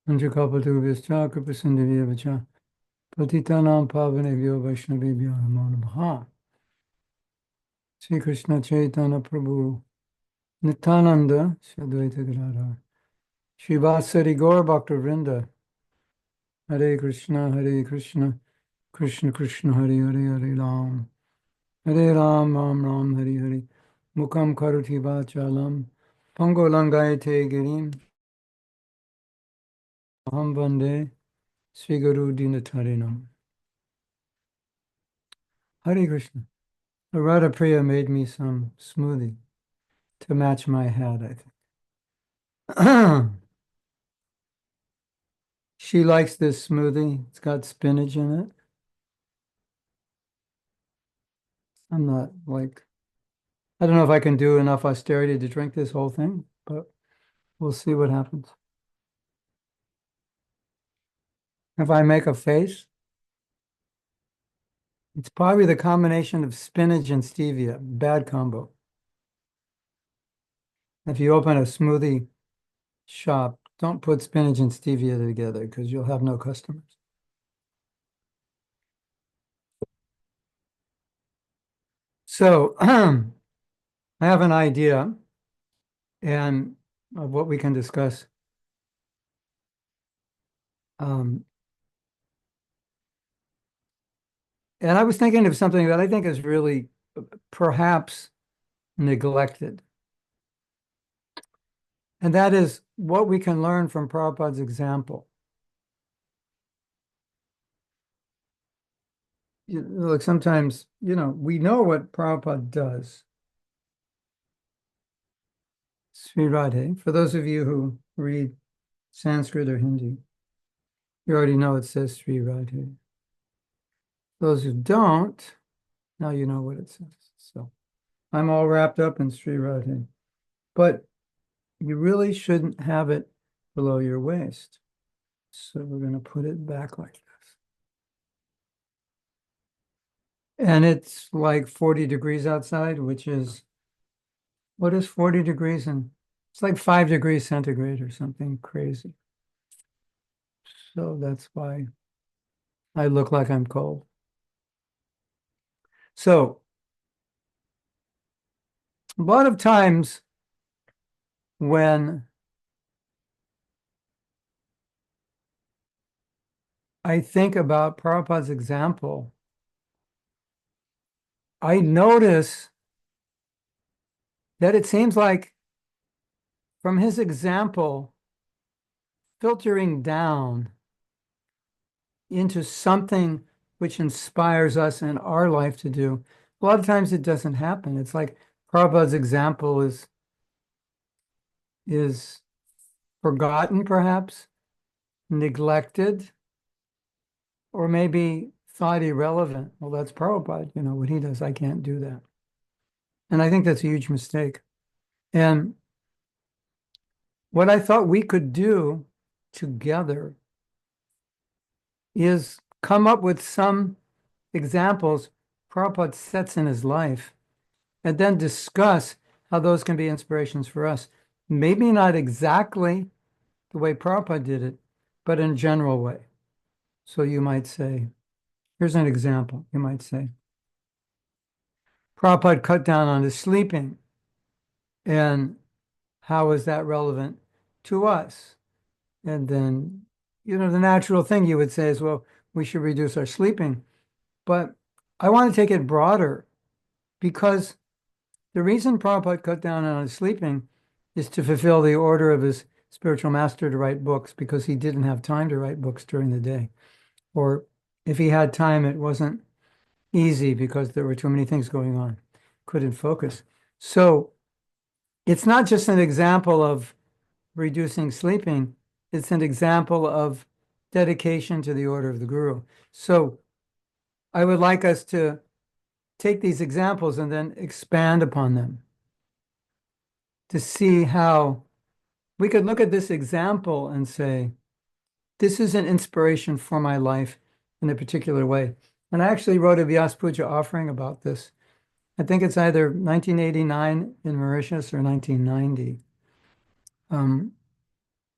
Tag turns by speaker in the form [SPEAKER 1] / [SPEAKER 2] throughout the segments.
[SPEAKER 1] Panchakalpatruvyascha Kripasindhivyacha Patitanam Pavanebhyo Vaishnavebhyo Namo Namaha. Sri Krishna Chaitanya Prabhu Nityananda Shri Advaita Gadadhar Srivasari Gaur Bhakta Hare Krishna Krishna Krishna Hare Hare Hare Ram Ram Ram Hare Hare Mukam Karuti Vachalam Pangolangayate Girim Aham Vande Sri Guru Dinatarinam. Hare Krishna. Radha Priya made me some smoothie to match my hat, I think. She likes this smoothie. It's got spinach in it. I'm not like, I don't know if I can do enough austerity to drink this whole thing, but we'll see what happens. If I make a face, it's probably the combination of spinach and stevia. Bad combo. If you open a smoothie shop, don't put spinach and stevia together because you'll have no customers. So I have an idea and of what we can discuss. And I was thinking of something that I think is really perhaps neglected. And that is what we can learn from Prabhupada's example. Look, sometimes, we know what Prabhupada does. Sri Radhe, for those of you who read Sanskrit or Hindi, you already know it says Sri Radhe. Those who don't, now you know what it says. So I'm all wrapped up in Sri Radhe. But you really shouldn't have it below your waist. So we're going to put it back like this. And it's like 40 degrees outside, which is, what is 40 degrees? And it's like 5 degrees centigrade or something crazy. So that's why I look like I'm cold. So a lot of times when I think about Prabhupada's example, I notice that it seems like from his example, filtering down into something which inspires us in our life to do, a lot of times it doesn't happen. It's like Prabhupada's example is forgotten, perhaps, neglected, or maybe thought irrelevant. Well, that's Prabhupada, what he does, I can't do that. And I think that's a huge mistake. And what I thought we could do together is come up with some examples Prabhupada sets in his life and then discuss how those can be inspirations for us. Maybe not exactly the way Prabhupada did it, but in a general way. So you might say, here's an example. You might say, Prabhupada cut down on his sleeping. And how is that relevant to us? And then, the natural thing you would say is, well, we should reduce our sleeping. But I want to take it broader because the reason Prabhupada cut down on his sleeping is to fulfill the order of his spiritual master to write books because he didn't have time to write books during the day. Or if he had time, it wasn't easy because there were too many things going on. Couldn't focus. So it's not just an example of reducing sleeping, it's an example of dedication to the order of the Guru. So I would like us to take these examples and then expand upon them to see how we could look at this example and say, this is an inspiration for my life in a particular way. And I actually wrote a Vyas Puja offering about this. I think it's either 1989 in Mauritius or 1990.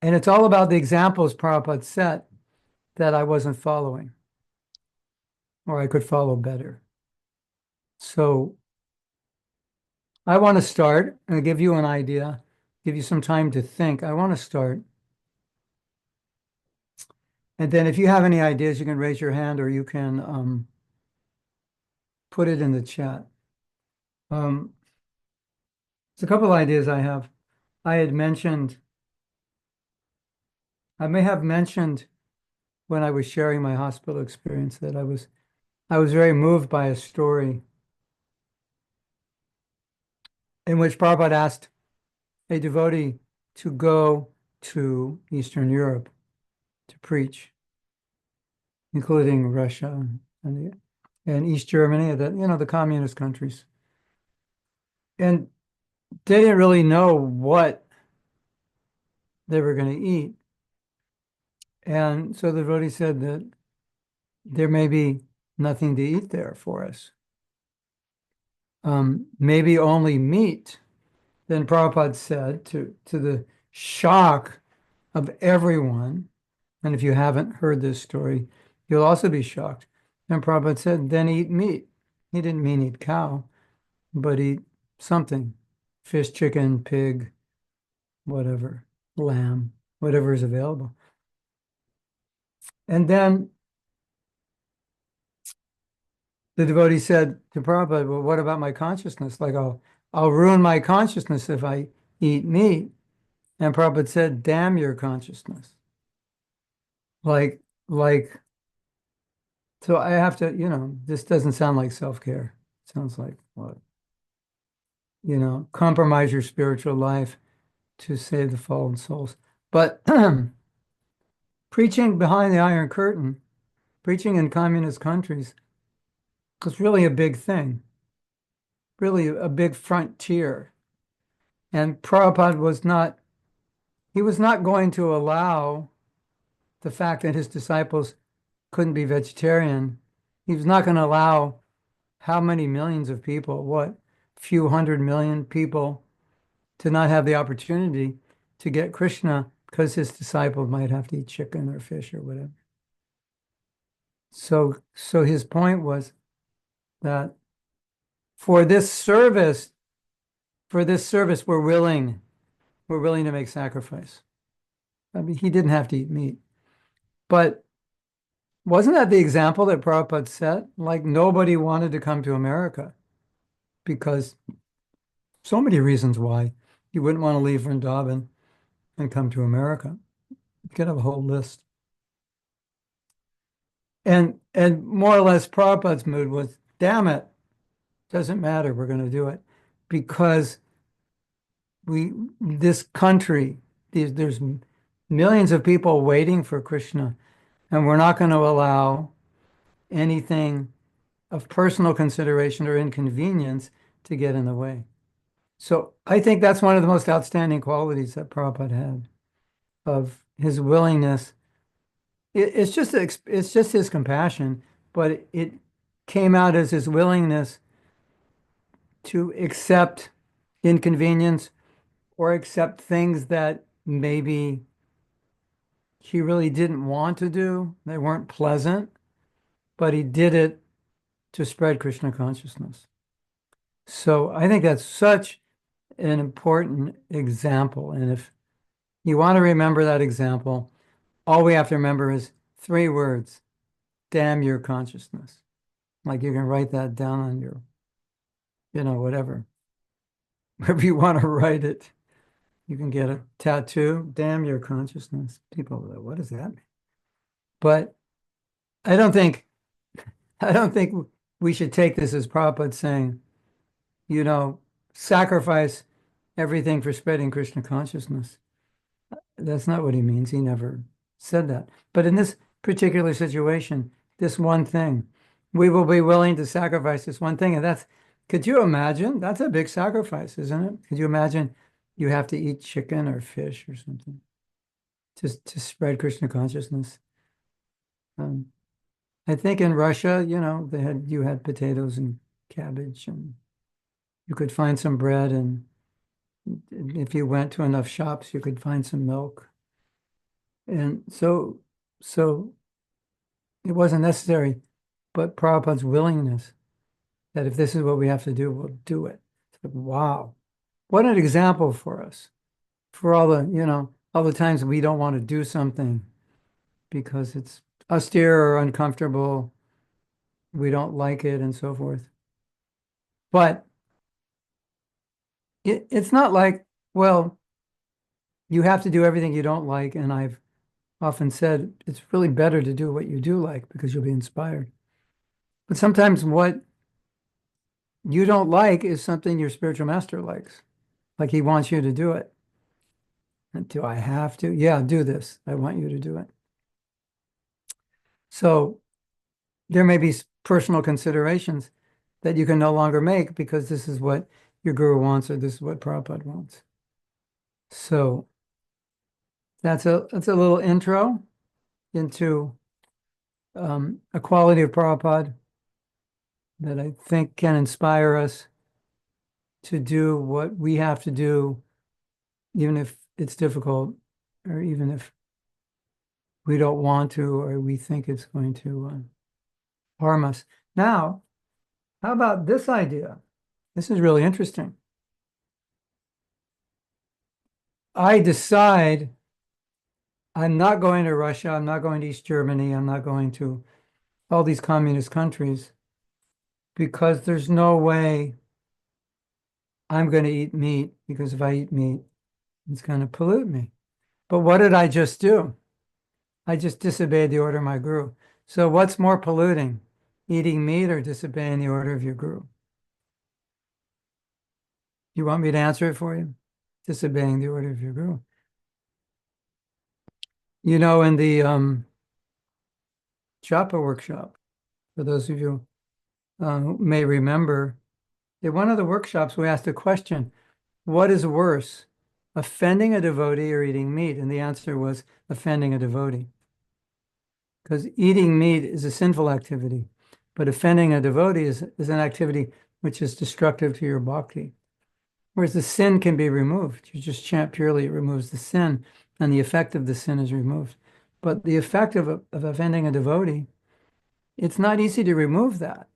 [SPEAKER 1] And it's all about the examples Prabhupada set that I wasn't following, or I could follow better. So I want to start and give you an idea, give you some time to think. I want to start. And then if you have any ideas, you can raise your hand or you can put it in the chat. Um, there's a couple of ideas I have. I had mentioned, I may have mentioned when I was sharing my hospital experience that I was very moved by a story in which Prabhupada asked a devotee to go to Eastern Europe to preach, including Russia and East Germany, the communist countries. And they didn't really know what they were going to eat. And so the devotee said that there may be nothing to eat there for us. Maybe only meat. Then Prabhupada said to the shock of everyone, and if you haven't heard this story, you'll also be shocked. And Prabhupada said, then eat meat. He didn't mean eat cow, but eat something, fish, chicken, pig, whatever, lamb, whatever is available. And then the devotee said to Prabhupada, well, what about my consciousness? Like I'll ruin my consciousness if I eat meat. And Prabhupada said, damn your consciousness. Like, so I have to, this doesn't sound like self-care. It sounds like what? Compromise your spiritual life to save the fallen souls. But preaching behind the Iron Curtain, preaching in communist countries was really a big thing, really a big frontier. And Prabhupada he was not going to allow the fact that his disciples couldn't be vegetarian. He was not going to allow how many millions of people, what, few 100 million people, to not have the opportunity to get Krishna because his disciples might have to eat chicken or fish or whatever. So his point was that for this service, we're willing to make sacrifice. I mean, he didn't have to eat meat. But wasn't that the example that Prabhupada set? Like nobody wanted to come to America because so many reasons why you wouldn't want to leave Vrindavan and come to America. You could have a whole list. And more or less Prabhupada's mood was, damn it, doesn't matter, we're going to do it. Because this country, there's millions of people waiting for Krishna, and we're not going to allow anything of personal consideration or inconvenience to get in the way. So I think that's one of the most outstanding qualities that Prabhupada had, of his willingness. It's just his compassion, but it came out as his willingness to accept inconvenience or accept things that maybe he really didn't want to do. They weren't pleasant, but he did it to spread Krishna consciousness. So I think that's such an important example. And if you want to remember that example, all we have to remember is 3 words: damn your consciousness. Like you can write that down on your, whatever, wherever you want to write it. You can get a tattoo, damn your consciousness. People are like, what does that mean? But I don't think, I don't think we should take this as Prabhupada saying, sacrifice everything for spreading Krishna consciousness. That's not what he means. He never said that. But in this particular situation, this one thing, we will be willing to sacrifice this one thing. And could you imagine? That's a big sacrifice, isn't it? Could you imagine you have to eat chicken or fish or something to spread Krishna consciousness? I think in Russia, you had potatoes and cabbage, and you could find some bread, and if you went to enough shops, you could find some milk. And so it wasn't necessary, but Prabhupada's willingness that if this is what we have to do, we'll do it. It's like, wow, what an example for us, for all the, all the times we don't want to do something because it's austere or uncomfortable, we don't like it, and so forth. But it's not like, well, you have to do everything you don't like. And I've often said it's really better to do what you do like because you'll be inspired. But sometimes what you don't like is something your spiritual master likes. Like he wants you to do it. And do I have to? Yeah, do this. I want you to do it. So there may be personal considerations that you can no longer make because this is what your guru wants or this is what Prabhupada wants. So that's a little intro into a quality of Prabhupada that I think can inspire us to do what we have to do, even if it's difficult, or even if we don't want to, or we think it's going to harm us. Now, how about this idea? This is really interesting. I decide I'm not going to Russia, I'm not going to East Germany, I'm not going to all these communist countries because there's no way I'm going to eat meat because if I eat meat, it's going to pollute me. But what did I just do? I just disobeyed the order of my guru. So what's more polluting, eating meat or disobeying the order of your guru? You want me to answer it for you? Disobeying the order of your guru. In the Japa workshop, for those of you who may remember, in one of the workshops, we asked a question, what is worse, offending a devotee or eating meat? And the answer was offending a devotee. Because eating meat is a sinful activity, but offending a devotee is an activity which is destructive to your bhakti. Whereas the sin can be removed. You just chant purely, it removes the sin, and the effect of the sin is removed. But the effect of offending a devotee, it's not easy to remove that.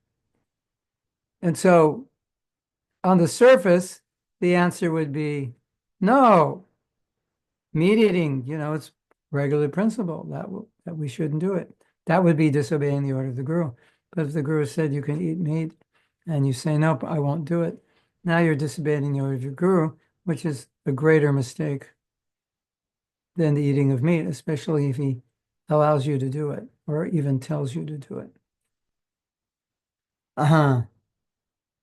[SPEAKER 1] And so on the surface, the answer would be no. Meat eating, it's regular principle that we shouldn't do it. That would be disobeying the order of the guru. But if the guru said you can eat meat and you say, nope, I won't do it, now you're disobeying the order of your guru, which is a greater mistake than the eating of meat, especially if he allows you to do it or even tells you to do it. Uh-huh.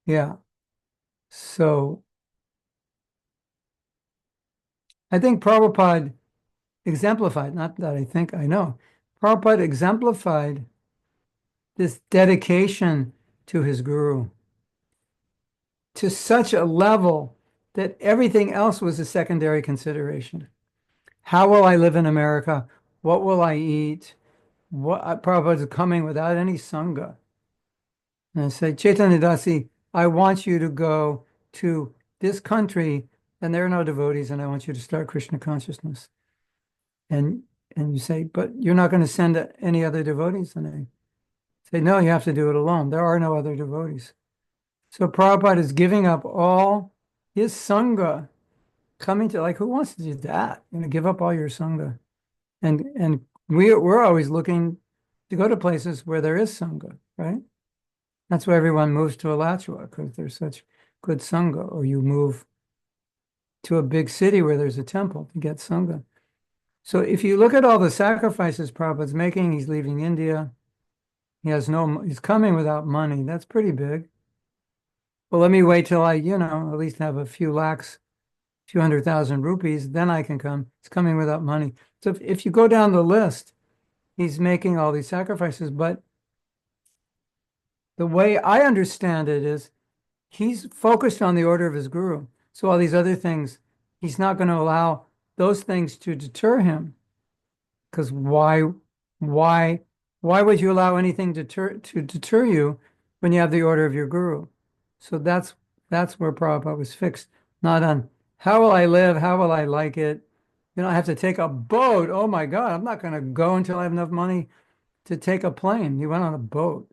[SPEAKER 1] Yeah. So I think Prabhupada exemplified, not that I think I know, Prabhupada exemplified this dedication to his guru to such a level that everything else was a secondary consideration. How will I live in America? What will I eat? Prabhupada is coming without any sangha. And I say, Chaitanya Dasi, I want you to go to this country and there are no devotees and I want you to start Krishna consciousness. And you say, but you're not going to send any other devotees? And I say, no, you have to do it alone. There are no other devotees. So Prabhupada is giving up all his sangha, coming to who wants to do that? Give up all your sangha. And we're always looking to go to places where there is sangha, right? That's why everyone moves to Alachua because there's such good sangha, or you move to a big city where there's a temple to get sangha. So if you look at all the sacrifices Prabhupada's making, he's leaving India. He's coming without money. That's pretty big. Well, let me wait till I, at least have a few lakhs, few 100,000 rupees, then I can come. He's coming without money. So if you go down the list, he's making all these sacrifices. But the way I understand it is he's focused on the order of his guru. So all these other things, he's not going to allow those things to deter him. Because why would you allow anything to deter you when you have the order of your guru? So that's where Prabhupada was fixed, not on how will I live, how will I like it, I have to take a boat. Oh my God, I'm not going to go until I have enough money to take a plane. He went on a boat.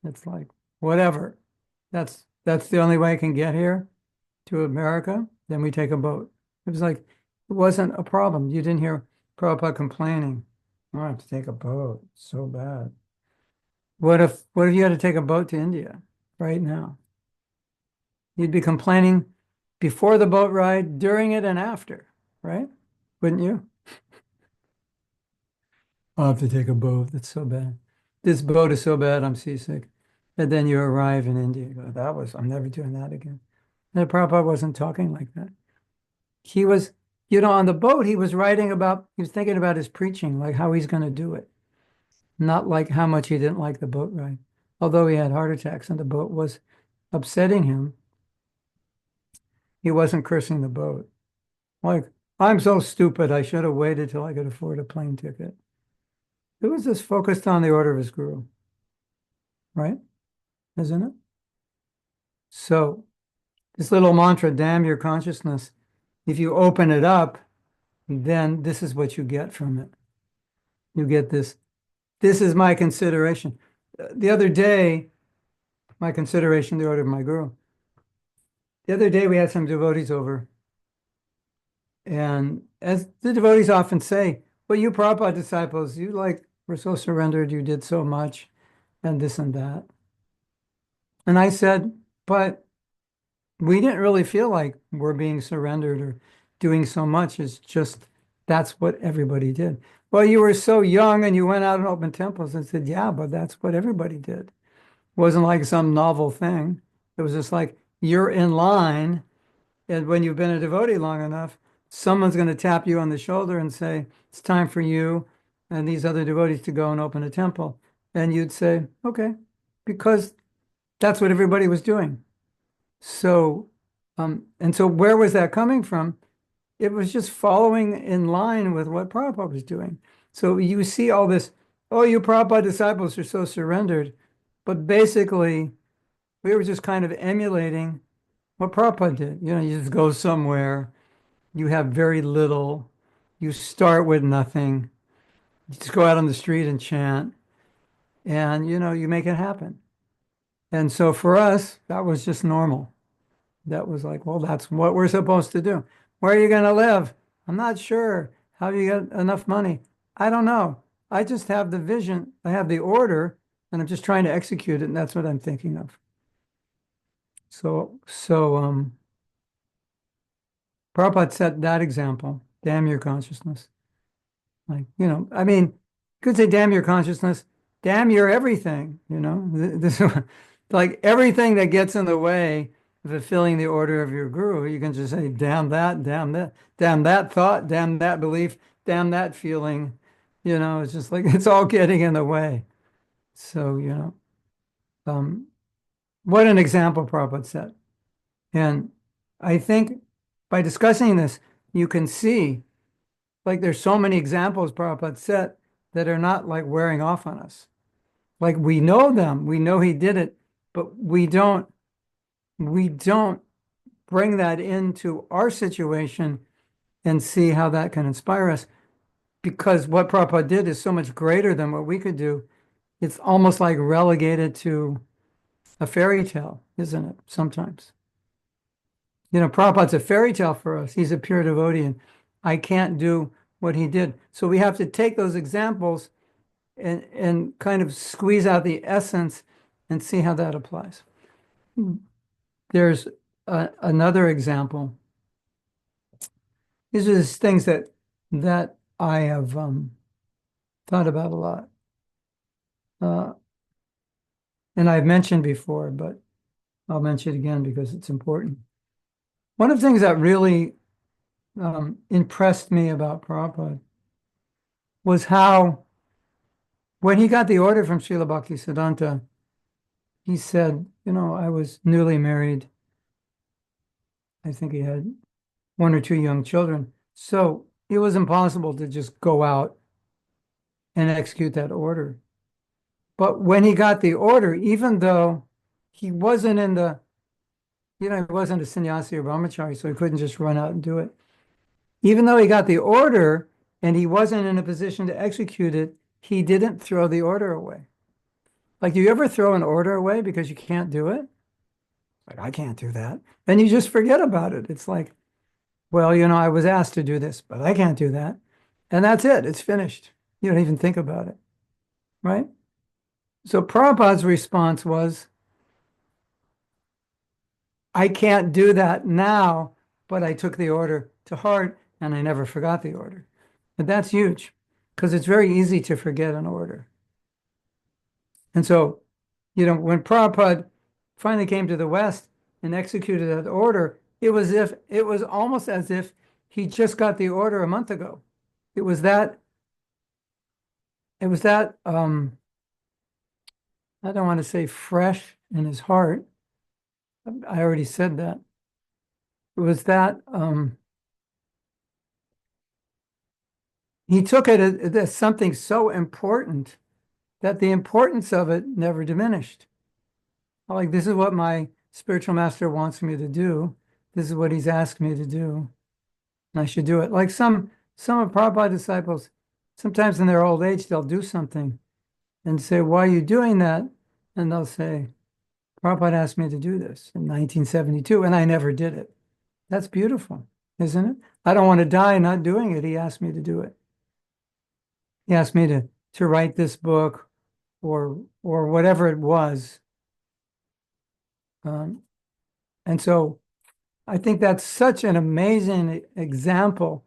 [SPEAKER 1] It's like, whatever. That's the only way I can get here to America. Then we take a boat. It was like, it wasn't a problem. You didn't hear Prabhupada complaining. "Oh, I have to take a boat. So bad. What if you had to take a boat to India right now? You'd be complaining before the boat ride, during it, and after, right? Wouldn't you? I'll have to take a boat. That's so bad. This boat is so bad, I'm seasick. And then you arrive in India. You go, I'm never doing that again. And Prabhupada wasn't talking like that. He was, on the boat, he was thinking about his preaching, like how he's going to do it, not like how much he didn't like the boat ride. Although he had heart attacks and the boat was upsetting him, he wasn't cursing the boat. Like, I'm so stupid. I should have waited till I could afford a plane ticket. It was just focused on the order of his guru, right? Isn't it? So this little mantra, damn your consciousness, if you open it up, then this is what you get from it. You get this. This is my consideration. The other day, my consideration, the order of my guru. The other day, we had some devotees over. And as the devotees often say, well, you Prabhupada disciples, you were so surrendered, you did so much, and this and that. And I said, but we didn't really feel like we're being surrendered or doing so much. It's just that's what everybody did. Well, you were so young and you went out and opened temples. And said, yeah, but that's what everybody did. It wasn't like some novel thing. It was just like you're in line. And when you've been a devotee long enough, someone's going to tap you on the shoulder and say, it's time for you and these other devotees to go and open a temple. And you'd say, okay, because that's what everybody was doing. So, and so where was that coming from? It was just following in line with what Prabhupada was doing. So you see all this, oh, you Prabhupada disciples are so surrendered. But basically, we were just kind of emulating what Prabhupada did. You just go somewhere, you have very little, you start with nothing, you just go out on the street and chant, and you make it happen. And so for us, that was just normal. That was like, well, that's what we're supposed to do. Where are you going to live? I'm not sure. How do you get enough money? I don't know. I just have the vision. I have the order, and I'm just trying to execute it, and that's what I'm thinking of. So Prabhupada set that example. Damn your consciousness. Like, I mean, you could say damn your consciousness, damn your everything, This, like everything that gets in the way of fulfilling the order of your guru, you can just say, damn that, damn that thought, damn that belief, damn that feeling. It's just like it's all getting in the way. So, what an example Prabhupada set. And I think by discussing this, you can see like there's so many examples Prabhupada set that are not like wearing off on us. Like we know them, we know he did it, but we don't bring that into our situation and see how that can inspire us. Because what Prabhupada did is so much greater than what we could do. It's almost like relegated to a fairy tale, isn't it? Sometimes. Prabhupada's a fairy tale for us. He's a pure devotee, and I can't do what he did. So we have to take those examples and kind of squeeze out the essence and see how that applies. There's another example. These are just things that I have thought about a lot. And I've mentioned before, but I'll mention it again because it's important. One of the things that really impressed me about Prabhupada was how, when he got the order from Srila Bhaktisiddhanta, he said, I was newly married. I think he had one or two young children. So it was impossible to just go out and execute that order. But when he got the order, even though he wasn't he wasn't a sannyasi or brahmachari, so he couldn't just run out and do it. even though he got the order and he wasn't in a position to execute it, he didn't throw the order away. Like, do you ever throw an order away because you can't do it? Like, I can't do that. Then you just forget about it. It's like, well, I was asked to do this, but I can't do that. And that's it. It's finished. You don't even think about it, right? So Prabhupada's response was, I can't do that now, but I took the order to heart and I never forgot the order. But that's huge because it's very easy to forget an order. And so, when Prabhupada finally came to the West and executed that order, it was almost as if he just got the order a month ago. It was that, I don't want to say fresh in his heart. I already said that. It was that he took it as something so important that the importance of it never diminished. Like, this is what my spiritual master wants me to do. This is what he's asked me to do. And I should do it. Like some of Prabhupada disciples, sometimes in their old age, they'll do something and say, why are you doing that? And they'll say, Prabhupada asked me to do this in 1972, and I never did it. That's beautiful, isn't it? I don't want to die not doing it. He asked me to do it. He asked me to write this book or whatever it was. And so I think that's such an amazing example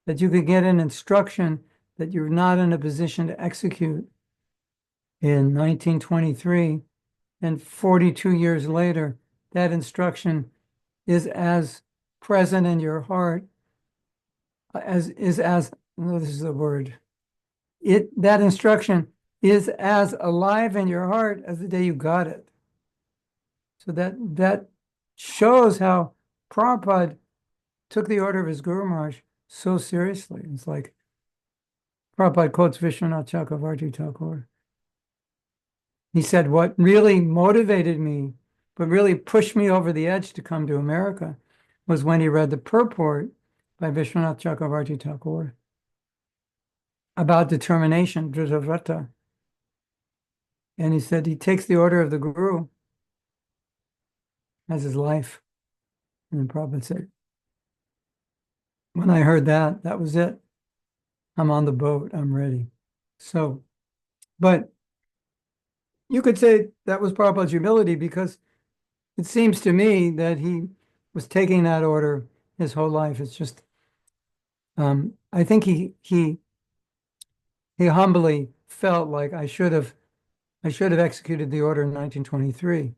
[SPEAKER 1] that you could get an instruction that you're not in a position to execute in 1923, and 42 years later, that instruction is as present in your heart no, this is the word. That instruction is as alive in your heart as the day you got it. So that shows how Prabhupada took the order of his Guru Maharaj so seriously. It's like Prabhupada quotes Vishwanath Chakravarti Thakur. He said, what really motivated me, but really pushed me over the edge to come to America, was when he read the purport by Vishwanath Chakravarti Thakur about determination, Dhృtavrata. And he said he takes the order of the Guru as his life. And then Prabhupada said, when I heard that, that was it. I'm on the boat. I'm ready. So, but you could say that was Prabhupada's humility, because it seems to me that he was taking that order his whole life. It's just, I think he humbly felt like I should have executed the order in 1923.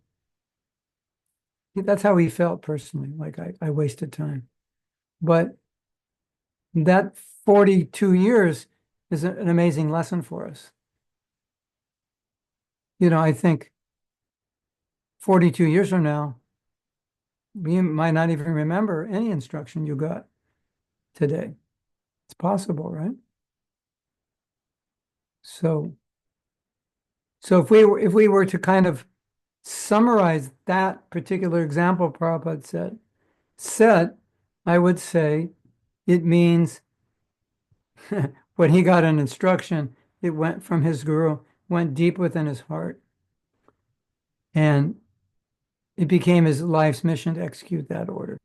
[SPEAKER 1] That's how he felt personally, like I wasted time. But that 42 years is an amazing lesson for us. I think 42 years from now, you might not even remember any instruction you got today. It's possible, right? So if we were to kind of summarize that particular example Prabhupada said, I would say it means when he got an instruction, it went from his guru, went deep within his heart, and it became his life's mission to execute that order.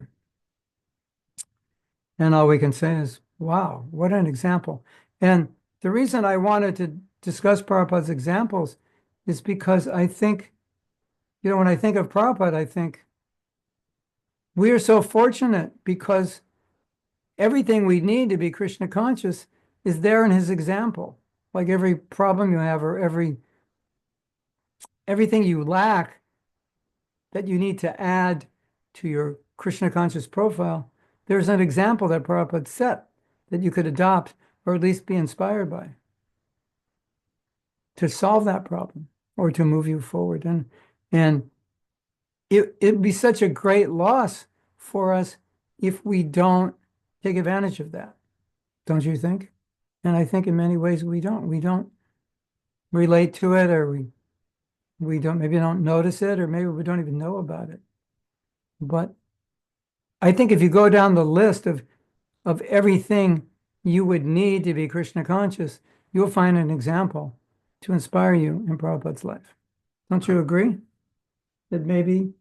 [SPEAKER 1] And all we can say is, wow, what an example. And the reason I wanted to discuss Prabhupada's examples is because I think, when I think of Prabhupada, I think we are so fortunate because everything we need to be Krishna conscious is there in his example. Like every problem you have or everything you lack that you need to add to your Krishna conscious profile, there's an example that Prabhupada set that you could adopt or at least be inspired by to solve that problem or to move you forward. And it'd be such a great loss for us if we don't take advantage of that. Don't you think? And I think in many ways we don't. We don't relate to it, or we don't notice it, or maybe we don't even know about it. But I think if you go down the list of of everything you would need to be Krishna conscious, you'll find an example to inspire you in Prabhupada's life. Don't you agree? That maybe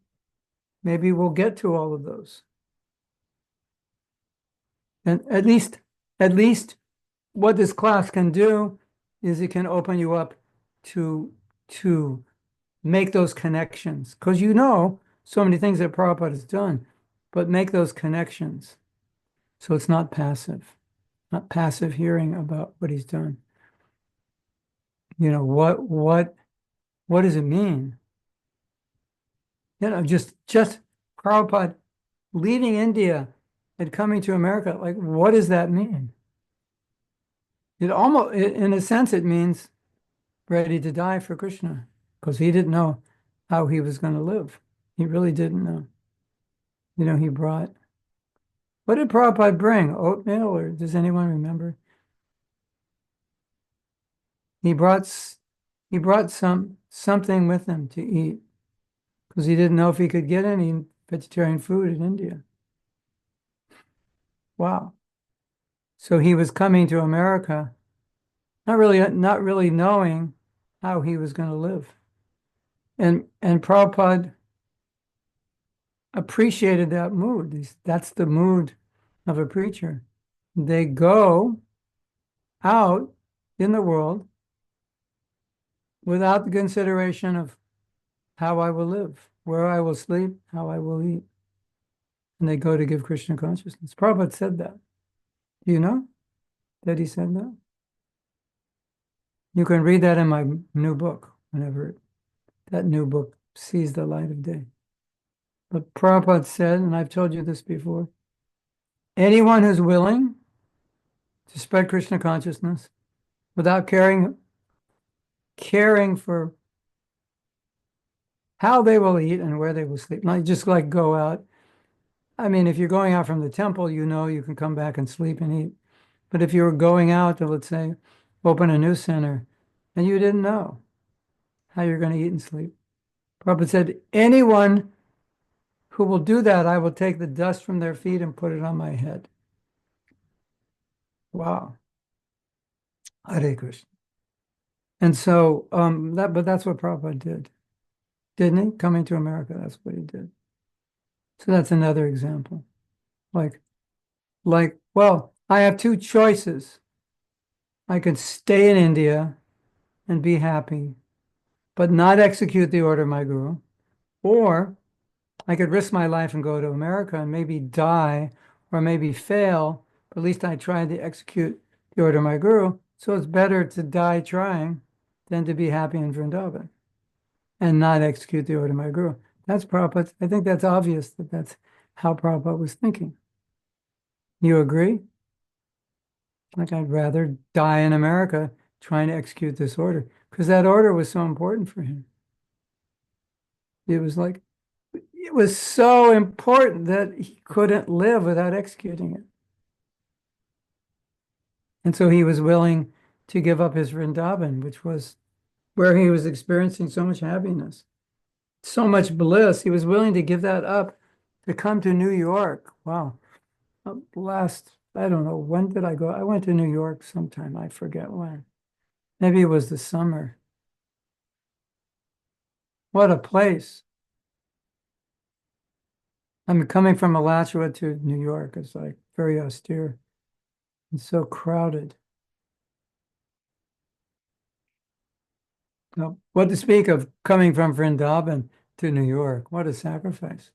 [SPEAKER 1] we'll get to all of those. And at least what this class can do is it can open you up to to make those connections. Because you know so many things that Prabhupada has done, but make those connections. So it's not passive hearing about what he's done. You know, what does it mean? You know, just Prabhupada leaving India and coming to America, like what does that mean? In a sense, it means ready to die for Krishna, because he didn't know how he was going to live. He really didn't know. You know, what did Prabhupada bring? Oatmeal, or does anyone remember? He brought he brought something with him to eat, because he didn't know if he could get any vegetarian food in India. Wow. So he was coming to America, not really knowing how he was going to live. And Prabhupada appreciated that mood. That's the mood of a preacher. They go out in the world without the consideration of how I will live, where I will sleep, how I will eat. And they go to give Krishna consciousness. Prabhupada said that. Do you know that he said that? You can read that in my new book, whenever that new book sees the light of day. But Prabhupada said, and I've told you this before, anyone who's willing to spread Krishna consciousness without caring for how they will eat and where they will sleep, not just like go out. I mean, if you're going out from the temple, you know you can come back and sleep and eat. But if you were going out to, let's say, open a new center, and you didn't know how you're going to eat and sleep, Prabhupada said, anyone who will do that, I will take the dust from their feet and put it on my head. Wow. Hare Krishna. And so but that's what Prabhupada did, didn't he? Coming to America, that's what he did. So that's another example. Like, well, I have two choices. I could stay in India and be happy, but not execute the order of my guru, or I could risk my life and go to America and maybe die or maybe fail, but at least I tried to execute the order of my guru. So it's better to die trying than to be happy in Vrindavan and not execute the order of my guru. That's Prabhupada. I think that's obvious that that's how Prabhupada was thinking. You agree? Like, I'd rather die in America trying to execute this order, because that order was so important for him. It was so important that he couldn't live without executing it. And so he was willing to give up his Vrindavan, which was where he was experiencing so much happiness, so much bliss. He was willing to give that up to come to New York. Wow. I don't know, when did I go? I went to New York sometime. I forget when. Maybe it was the summer. What a place. I mean, coming from Alachua to New York, it's like very austere and so crowded. Now, what to speak of coming from Vrindavan to New York? What a sacrifice.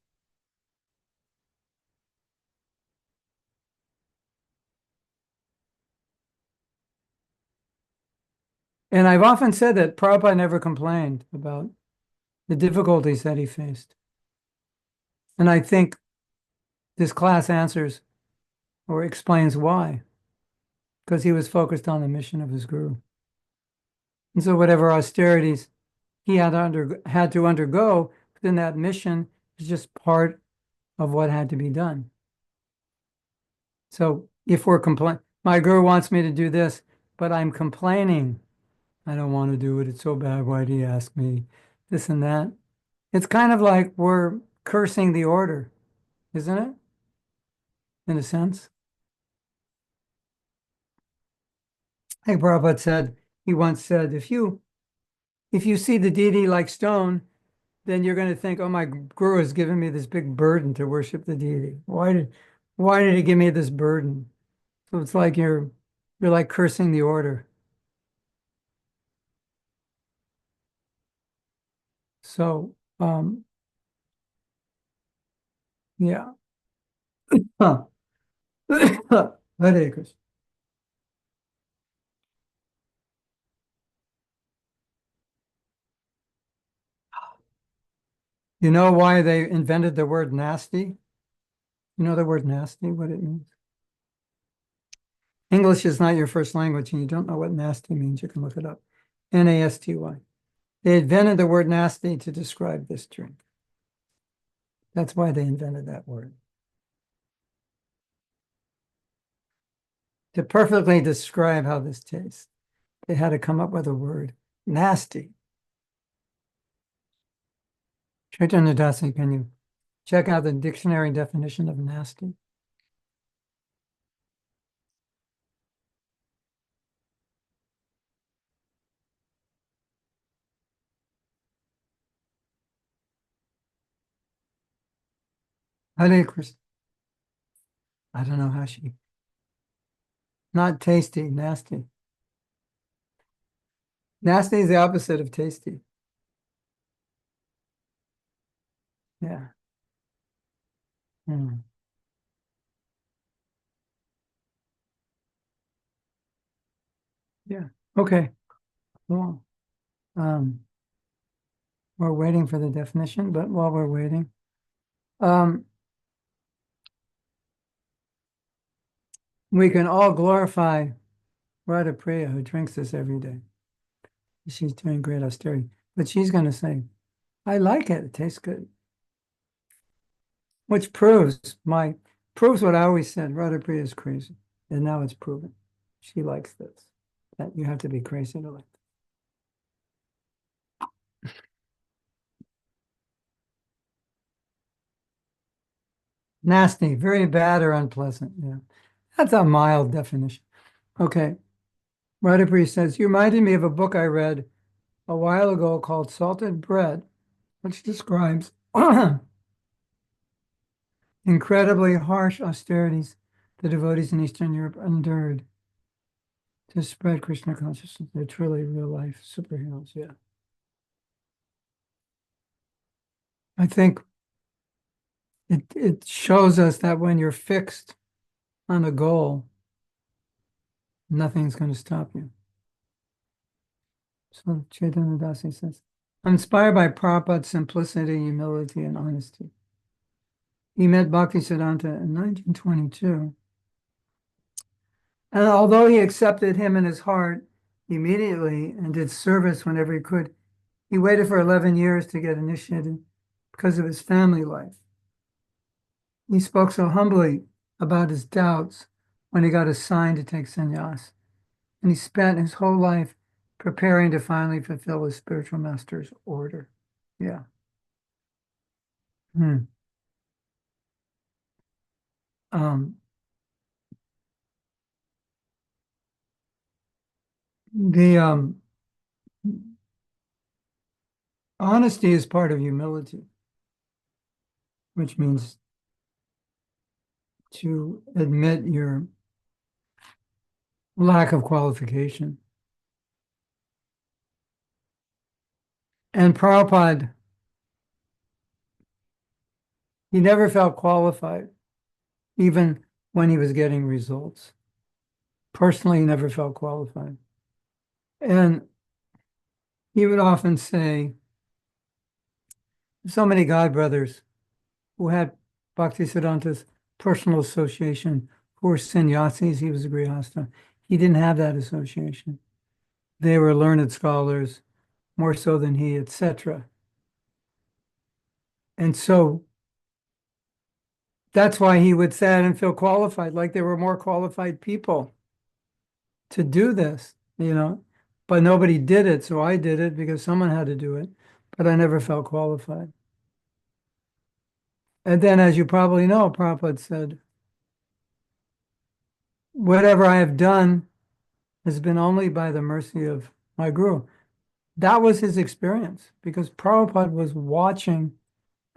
[SPEAKER 1] And I've often said that Prabhupada never complained about the difficulties that he faced. And I think this class answers or explains why, because he was focused on the mission of his guru. And so whatever austerities he had to undergo within that mission is just part of what had to be done. So if we're complaining, my guru wants me to do this, but I'm complaining, I don't want to do it, it's so bad, why do you ask me? This and that. It's kind of like we're cursing the order, isn't it? In a sense. Like Prabhupada said, he once said, if you see the deity like stone, then you're going to think, oh, my guru has given me this big burden to worship the deity. Why did he give me this burden? So it's like you're like cursing the order. So, yeah. Huh. Hare Krishna. You know why they invented the word nasty? You know the word nasty, what it means? English is not your first language and you don't know what nasty means. You can look it up. Nasty. They invented the word nasty to describe this drink. That's why they invented that word. To perfectly describe how this tastes, they had to come up with a word. Nasty. Chaitanya Dasi, can you check out the dictionary definition of nasty? Hare Krishna. I don't know how she, not tasty, nasty. Nasty is the opposite of tasty. Yeah. Hmm. Yeah. Okay. Cool. Um, we're waiting for the definition, but while we're waiting, um, we can all glorify Radha Priya, who drinks this every day. She's doing great austerity, but she's going to say, I like it. It tastes good, which proves what I always said. Radha Priya is crazy. And now it's proven. She likes this. That you have to be crazy to like it. Nasty, very bad or unpleasant. Yeah. That's a mild definition. Okay. Radha Priya says, you reminded me of a book I read a while ago called Salted Bread, which describes incredibly harsh austerities the devotees in Eastern Europe endured to spread Krishna consciousness. They're truly real life superheroes. Yeah. I think it shows us that when you're fixed on a goal, nothing's going to stop you. So Chaitanya Dasi says, I'm inspired by Prabhupada's simplicity, humility, and honesty. He met Bhaktisiddhanta in 1922. And although he accepted him in his heart immediately and did service whenever he could, he waited for 11 years to get initiated because of his family life. He spoke so humbly about his doubts when he got assigned to take sannyas, and he spent his whole life preparing to finally fulfill his spiritual master's order. Yeah. Hmm. Um, the honesty is part of humility, which means to admit your lack of qualification. And Prabhupada, he never felt qualified, even when he was getting results. Personally, he never felt qualified. And he would often say, so many God brothers who had Bhaktisiddhanta's personal association who were sannyasis, he was a grihasta. He didn't have that association. They were learned scholars, more so than he, etc. And so that's why he would say I didn't feel qualified, like there were more qualified people to do this, but nobody did it. So I did it because someone had to do it, but I never felt qualified. And then, as you probably know, Prabhupada said, whatever I have done has been only by the mercy of my Guru. That was his experience because Prabhupada was watching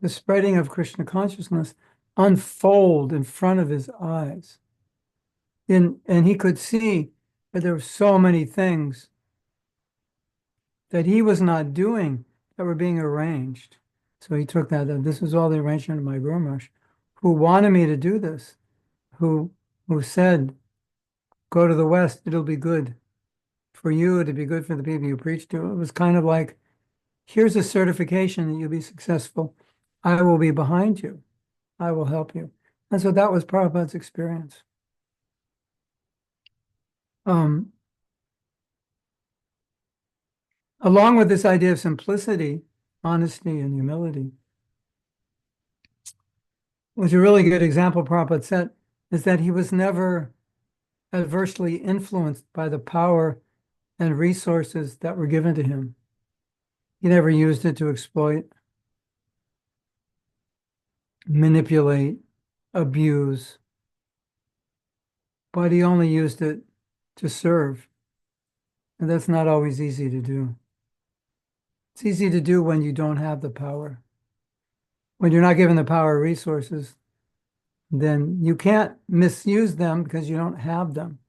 [SPEAKER 1] the spreading of Krishna consciousness unfold in front of his eyes. And he could see that there were so many things that he was not doing that were being arranged. So he took that, this was all the arrangement of my Guru Maharaj, who wanted me to do this, who said, go to the West, it'll be good for you, it'll be good for the people you preach to. It was kind of like, here's a certification that you'll be successful. I will be behind you. I will help you. And so that was Prabhupada's experience. Along with this idea of simplicity, honesty, and humility, which a really good example Prabhupada set is that he was never adversely influenced by the power and resources that were given to him. He never used it to exploit, manipulate, abuse, but he only used it to serve. And that's not always easy to do. It's easy to do when you don't have the power. When you're not given the power or resources, then you can't misuse them because you don't have them.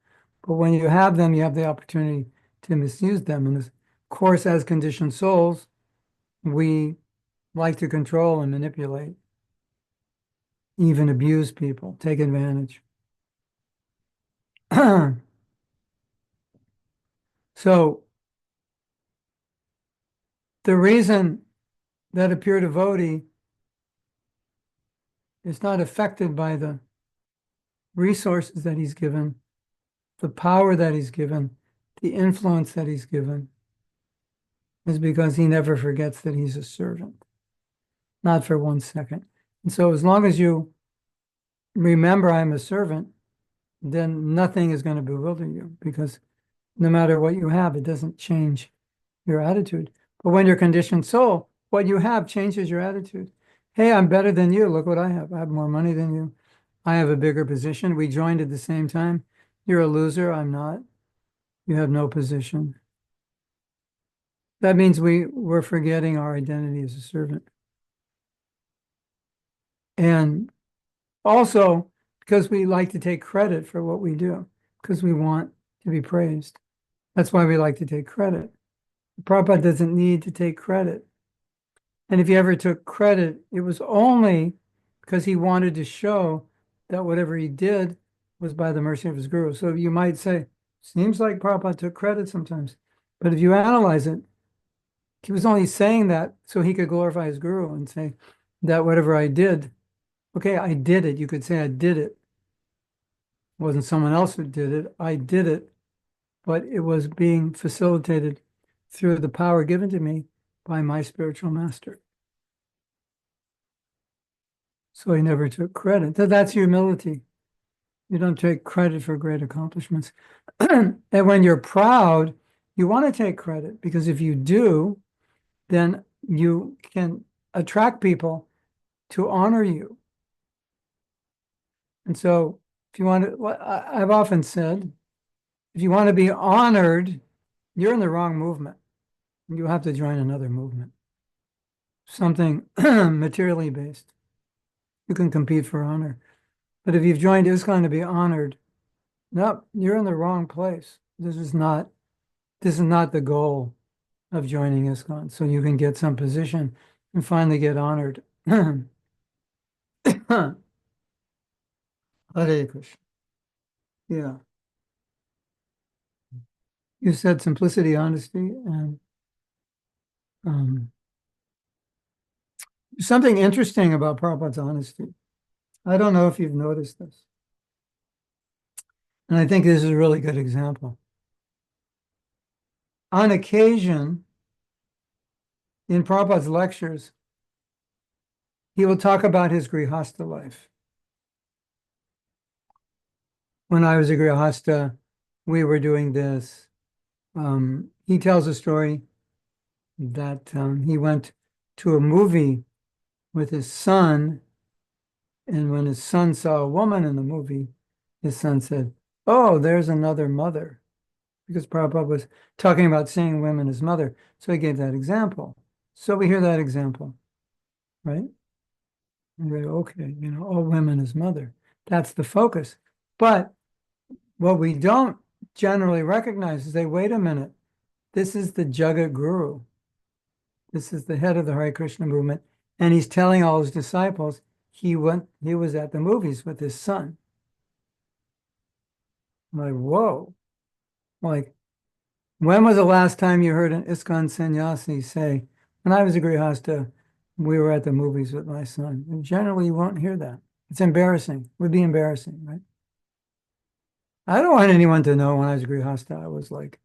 [SPEAKER 1] But when you have them, you have the opportunity to misuse them. And of course, as conditioned souls, we like to control and manipulate, even abuse people, take advantage. So the reason that a pure devotee is not affected by the resources that he's given, the power that he's given, the influence that he's given, is because he never forgets that he's a servant, not for 1 second. And so as long as you remember I'm a servant, then nothing is going to bewilder you, because no matter what you have, it doesn't change your attitude. But when you're conditioned soul, what you have changes your attitude. Hey, I'm better than you. Look what I have. I have more money than you. I have a bigger position. We joined at the same time. You're a loser. I'm not. You have no position. That means we're forgetting our identity as a servant. And also because we like to take credit for what we do, because we want to be praised. That's why we like to take credit. Prabhupada doesn't need to take credit. And if he ever took credit, it was only because he wanted to show that whatever he did was by the mercy of his Guru. So you might say, seems like Prabhupada took credit sometimes. But if you analyze it, he was only saying that so he could glorify his Guru and say that whatever I did, okay, I did it. You could say I did it. It wasn't someone else who did it. I did it. But it was being facilitated through the power given to me by my spiritual master. So he never took credit. That's humility. You don't take credit for great accomplishments. And when you're proud, you want to take credit, because if you do, then you can attract people to honor you. And so if you want to, I've often said, if you want to be honored, you're in the wrong movement. You have to join another movement, something materially based. You can compete for honor. But if you've joined ISKCON to be honored, no, you're in the wrong place. This is not the goal of joining ISKCON. So you can get some position and finally get honored. Hare Krishna. Yeah. You said simplicity, honesty, and something interesting about Prabhupada's honesty. I don't know if you've noticed this. And I think this is a really good example. On occasion, in Prabhupada's lectures, he will talk about his Grihastha life. When I was a Grihastha, we were doing this. He tells a story that he went to a movie with his son, and when his son saw a woman in the movie, his son said, "Oh, there's another mother." because Prabhupada was talking about seeing women as mother. So he gave that example. So we hear that example, right? And we go, okay, all women as mother. That's the focus. But what we don't generally recognize is, wait a minute, this is the Jagat Guru. This is the head of the Hare Krishna movement. And he's telling all his disciples he was at the movies with his son. I'm like, whoa. Like, when was the last time you heard an ISKCON sannyasi say, when I was a Grihasta, we were at the movies with my son? And generally, you won't hear that. It's embarrassing. It would be embarrassing, right? I don't want anyone to know when I was a Grihasta, I was like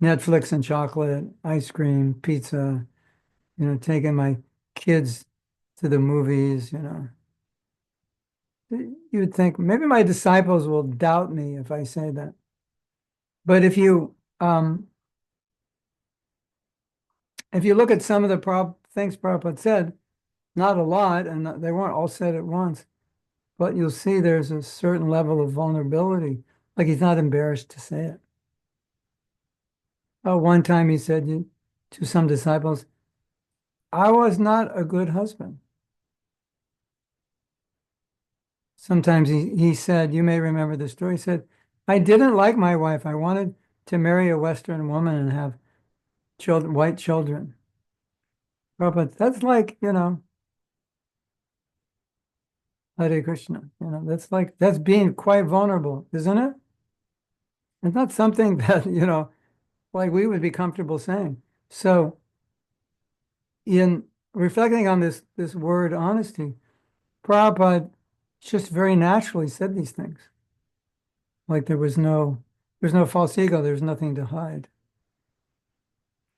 [SPEAKER 1] Netflix and chocolate, ice cream, pizza, taking my kids to the movies. You would think maybe my disciples will doubt me if I say that. But if you look at some of the things Prabhupada said, not a lot, and they weren't all said at once, but you'll see there's a certain level of vulnerability. Like he's not embarrassed to say it. One time he said to some disciples, I was not a good husband. Sometimes he said, you may remember the story, he said, I didn't like my wife. I wanted to marry a Western woman and have children, white children. But that's like, Hare Krishna, that's being quite vulnerable, isn't it? It's not something that, like we would be comfortable saying. So in reflecting on this word honesty, Prabhupada just very naturally said these things. Like there's no false ego, there's nothing to hide.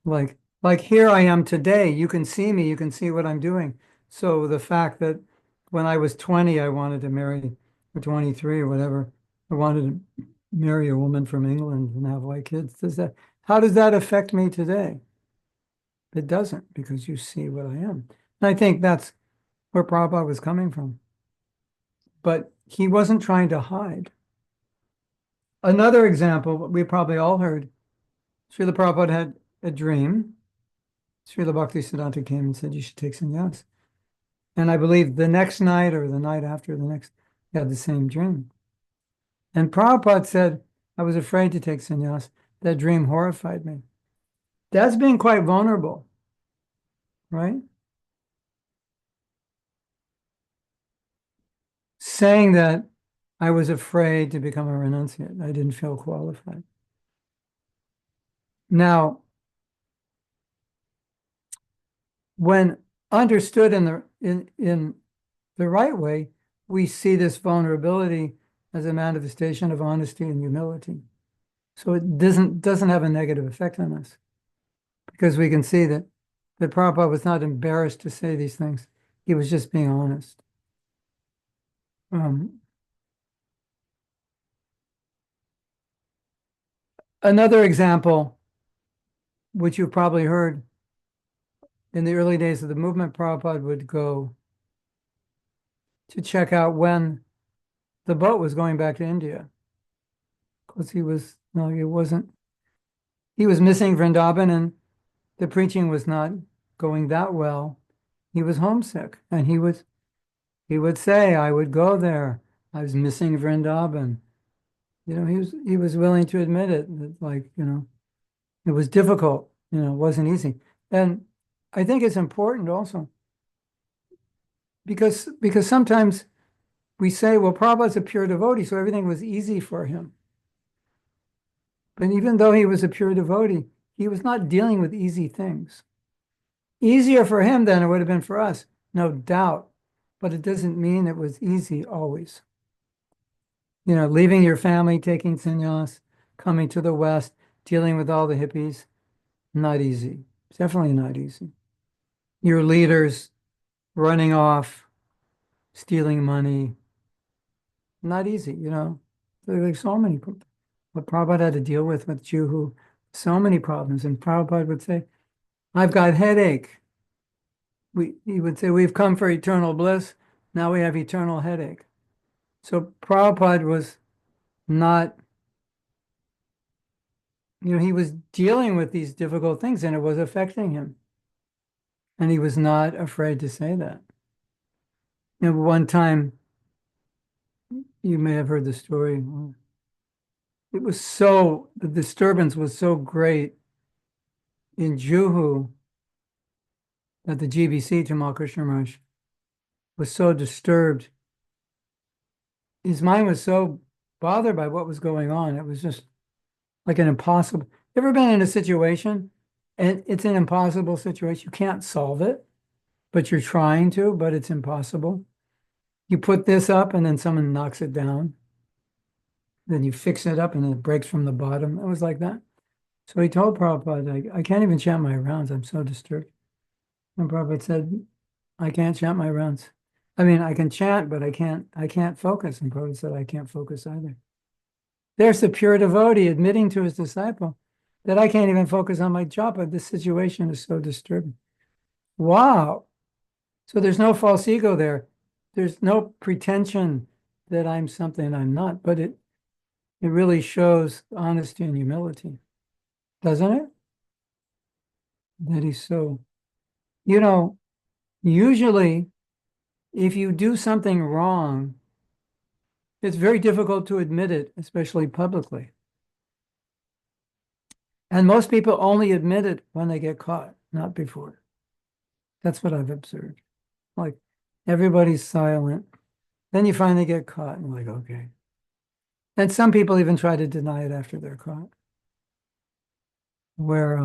[SPEAKER 1] Like here I am today, you can see me, you can see what I'm doing. So the fact that when I was 20, I wanted to marry, or 23 or whatever, I wanted to marry a woman from England and have white kids. How does that affect me today? It doesn't, because you see what I am. And I think that's where Prabhupada was coming from. But he wasn't trying to hide. Another example, we probably all heard, Srila Prabhupada had a dream. Srila Bhaktisiddhanta came and said, you should take sannyas. And I believe the next night or the night after the next, he had the same dream. And Prabhupada said, I was afraid to take sannyas. That dream horrified me. That's being quite vulnerable, right? Saying that I was afraid to become a renunciate. I didn't feel qualified. Now, when understood in the right way, we see this vulnerability as a manifestation of honesty and humility. So it doesn't have a negative effect on us, because we can see that Prabhupada was not embarrassed to say these things. He was just being honest. Another example, which you've probably heard, in the early days of the movement, Prabhupada would go to check out when the boat was going back to India, because he was missing Vrindavan, and the preaching was not going that well. He was homesick, and he would say, I would go there. I was missing Vrindavan. He was willing to admit it, that it was difficult, it wasn't easy. And I think it's important also because sometimes we say, well, Prabhupada's a pure devotee, so everything was easy for him. But even though he was a pure devotee, he was not dealing with easy things. Easier for him than it would have been for us, no doubt. But it doesn't mean it was easy always. Leaving your family, taking sannyas, coming to the West, dealing with all the hippies, not easy. It's definitely not easy. Your leaders running off, stealing money, not easy, There's so many, what Prabhupada had to deal with Juhu, so many problems. And Prabhupada would say, I've got headache. He would say, we've come for eternal bliss. Now we have eternal headache. So Prabhupada was not he was dealing with these difficult things and it was affecting him. And he was not afraid to say that. One time, you may have heard the story. The disturbance was so great in Juhu that the GBC, Tamal Krishna Maharaj, was so disturbed. His mind was so bothered by what was going on. It was just like an impossible. Ever been in a situation and it's an impossible situation? You can't solve it, but you're trying to, but it's impossible. You put this up and then someone knocks it down. Then you fix it up and it breaks from the bottom. It was like that. So he told Prabhupada, I can't even chant my rounds. I'm so disturbed. And Prabhupada said, I can't chant my rounds. I mean, I can chant, but I can't focus. And Prabhupada said, I can't focus either. There's the pure devotee admitting to his disciple that I can't even focus on my japa. This situation is so disturbing. Wow. So there's no false ego there. There's no pretension that I'm something I'm not, but it really shows honesty and humility, doesn't it? That he's so, usually if you do something wrong, it's very difficult to admit it, especially publicly. And most people only admit it when they get caught, not before. That's what I've observed. Like everybody's silent. Then you finally get caught and like, okay. And some people even try to deny it after they're caught. Where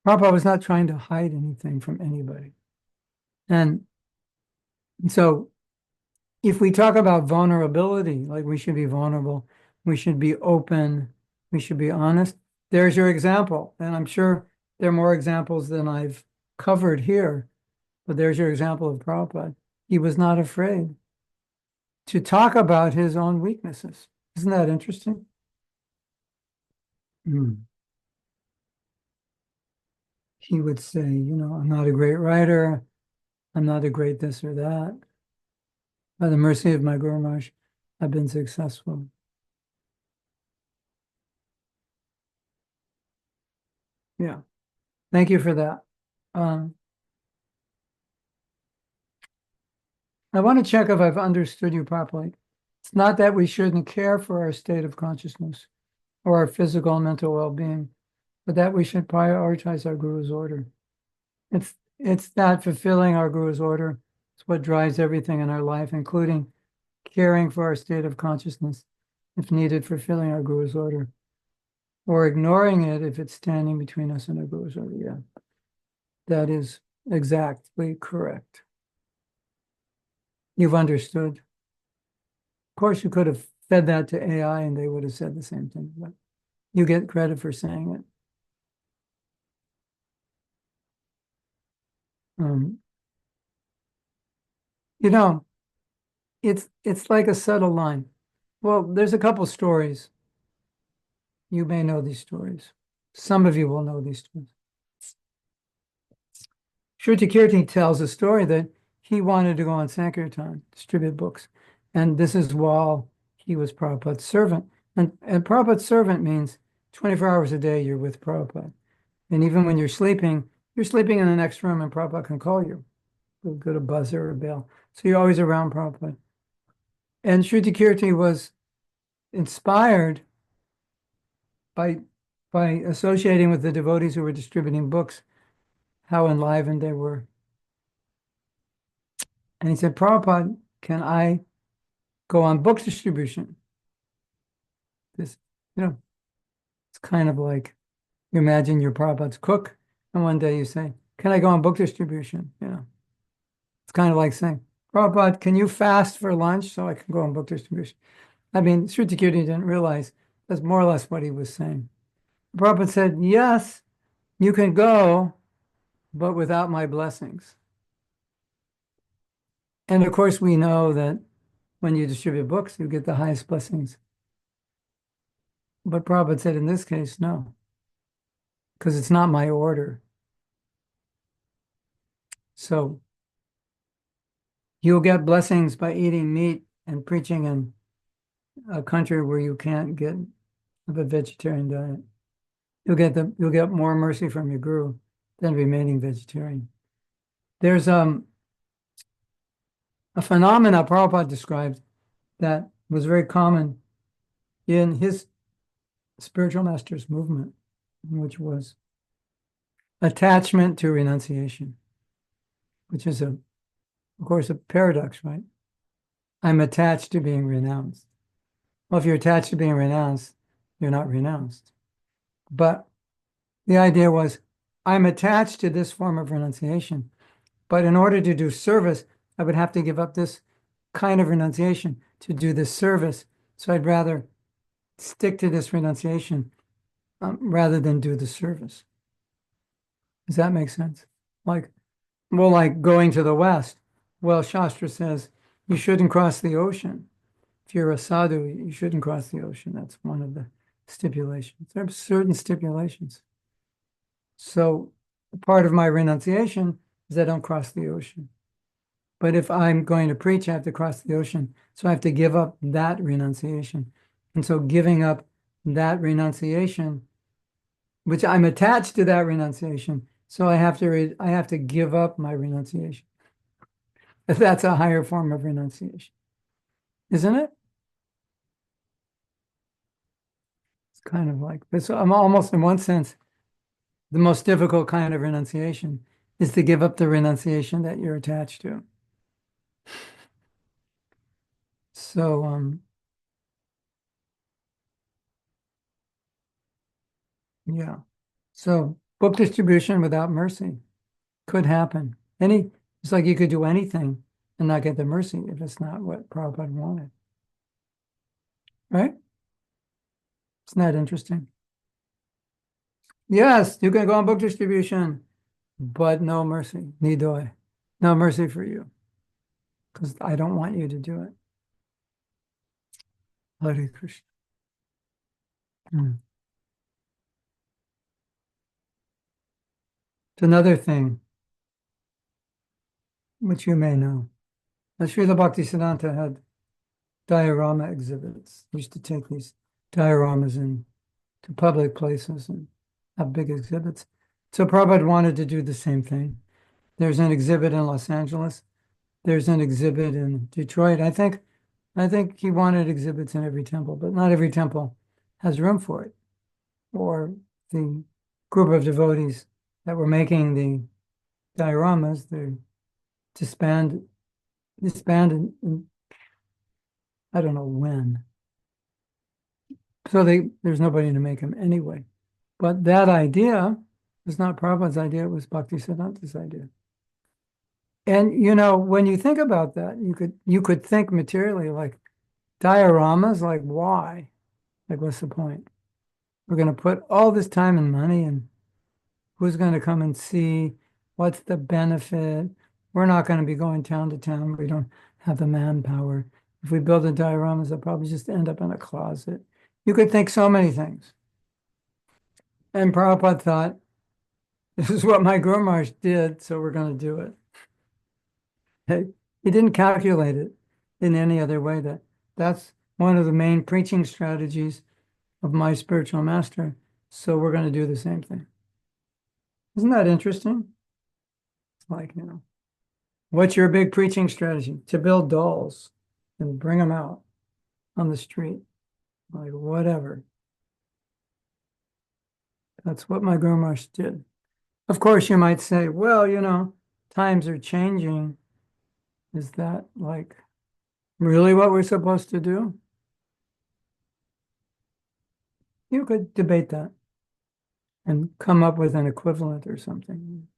[SPEAKER 1] Prabhupada was not trying to hide anything from anybody. And so if we talk about vulnerability, like we should be vulnerable, we should be open, we should be honest, there's your example. And I'm sure there are more examples than I've covered here, but there's your example of Prabhupada. He was not afraid to talk about his own weaknesses. Isn't that interesting? He would say, I'm not a great writer. I'm not a great this or that. By the mercy of my Guru Maharaj, I've been successful. Yeah. Thank you for that. I want to check if I've understood you properly. It's not that we shouldn't care for our state of consciousness or our physical and mental well-being, but that we should prioritize our Guru's order. It's that fulfilling our Guru's order. It's what drives everything in our life, including caring for our state of consciousness, if needed, fulfilling our Guru's order, or ignoring it if it's standing between us and our Guru's order. Yeah, that is exactly correct. You've understood. Of course, you could have fed that to AI and they would have said the same thing, but you get credit for saying it. Um, you know, it's like a subtle line. Well, there's a couple stories. You may know these stories. Some of you will know these stories. Shruti Kirti tells a story that he wanted to go on Sankirtan, distribute books. And this is while he was Prabhupada's servant. And Prabhupada's servant means 24 hours a day you're with Prabhupada. And even when you're sleeping in the next room and Prabhupada can call you. You'll get a buzzer or a bell. So you're always around Prabhupada. And Shruti Kirti was inspired by associating with the devotees who were distributing books, how enlivened they were. And he said, Prabhupada, can I go on book distribution? This, it's kind of like you imagine you're Prabhupada's cook, and one day you say, can I go on book distribution? It's kind of like saying, Prabhupada, can you fast for lunch so I can go on book distribution? I mean, Shruti Kirti didn't realize that's more or less what he was saying. Prabhupada said, yes, you can go, but without my blessings. And of course, we know that when you distribute books, you get the highest blessings. But Prabhupada said in this case, no, because it's not my order. So you'll get blessings by eating meat and preaching and a country where you can't get a vegetarian diet. You'll get more mercy from your guru than remaining vegetarian. There's a phenomena Prabhupada described that was very common in his spiritual master's movement, which was attachment to renunciation, which is of course, a paradox, right? I'm attached to being renounced. Well, if you're attached to being renounced, you're not renounced. But the idea was, I'm attached to this form of renunciation, but in order to do service, I would have to give up this kind of renunciation to do this service. So I'd rather stick to this renunciation rather than do the service. Does that make sense? Like, well, like going to the West. Well, Shastra says you shouldn't cross the ocean. If you're a sadhu, you shouldn't cross the ocean. That's one of the stipulations. There are certain stipulations. So part of my renunciation is I don't cross the ocean. But if I'm going to preach, I have to cross the ocean. So I have to give up that renunciation. And so giving up that renunciation, which I'm attached to that renunciation, so I have to give up my renunciation. That's a higher form of renunciation, isn't it? It's kind of like this. I'm almost, in one sense, the most difficult kind of renunciation is to give up the renunciation that you're attached to. So, yeah. So book distribution without mercy could happen. It's like you could do anything and not get the mercy if it's not what Prabhupada wanted. Right? Isn't that interesting? Yes, you can go on book distribution, but no mercy. Nidoy. No mercy for you. Because I don't want you to do it. Hare Krishna. It's another thing which you may know. Srila Bhaktisiddhanta had diorama exhibits. He used to take these dioramas to public places and have big exhibits. So Prabhupada wanted to do the same thing. There's an exhibit in Los Angeles. There's an exhibit in Detroit. I think he wanted exhibits in every temple, but not every temple has room for it. Or the group of devotees that were making the dioramas, they disbanded in, I don't know when. So there's nobody to make them anyway. But that idea was not Prabhupada's idea, it was Bhaktisiddhanta's idea. And when you think about that, you could think materially like dioramas, like why? Like what's the point? We're going to put all this time and money, and who's going to come and see? What's the benefit? We're not going to be going town to town. We don't have the manpower. If we build the dioramas, they'll probably just end up in a closet. You could think so many things. And Prabhupada thought, this is what my Guru Maharaj did, so we're going to do it. He didn't calculate it in any other way. That's one of the main preaching strategies of my spiritual master. So we're going to do the same thing. Isn't that interesting? It's like, what's your big preaching strategy? To build dolls and bring them out on the street. Like whatever. That's what my Guru Maharaj did. Of course, you might say, well, times are changing. Is that like really what we're supposed to do? You could debate that and come up with an equivalent or something.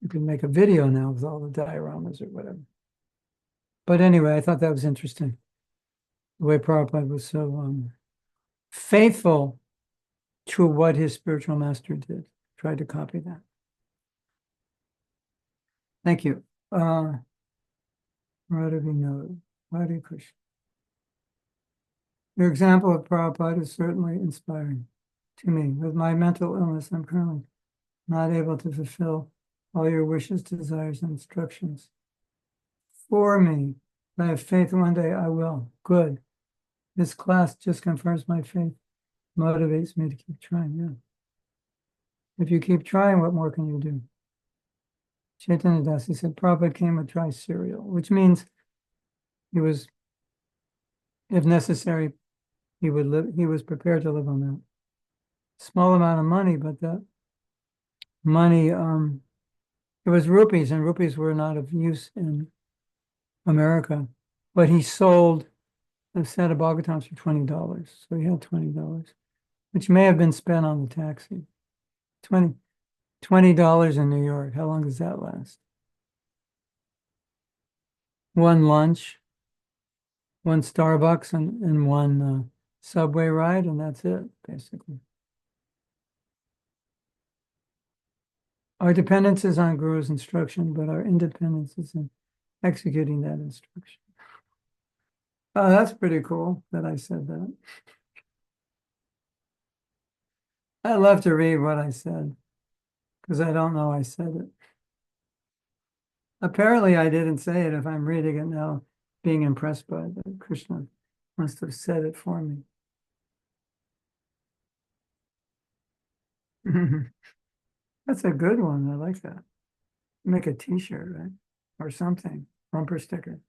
[SPEAKER 1] You can make a video now with all the dioramas or whatever. But anyway, I thought that was interesting. The way Prabhupada was so faithful to what his spiritual master did. Tried to copy that. Thank you. Radha Vinod, Hare Krishna. Your example of Prabhupada is certainly inspiring to me. With my mental illness, I'm currently not able to fulfill all your wishes, desires, and instructions for me. I have faith one day I will. Good. This class just confirms my faith, motivates me to keep trying. Yeah. If you keep trying, what more can you do? Chaitanya Dasi said, Prabhupada came with dry cereal, which means he was, if necessary, he was prepared to live on that. Small amount of money, but that money, it was rupees, and rupees were not of use in America. But he sold a set of Bhagavatams for $20. So he had $20, which may have been spent on the taxi. $20 in New York. How long does that last? One lunch, one Starbucks, and one subway ride, and that's it, basically. Our dependence is on Guru's instruction, but our independence is in executing that instruction. Oh, that's pretty cool that I said that. I love to read what I said because I don't know I said it. Apparently, I didn't say it. If I'm reading it now, being impressed by it, Krishna must have said it for me. That's a good one. I like that. Make a t-shirt, right? Or something, bumper sticker.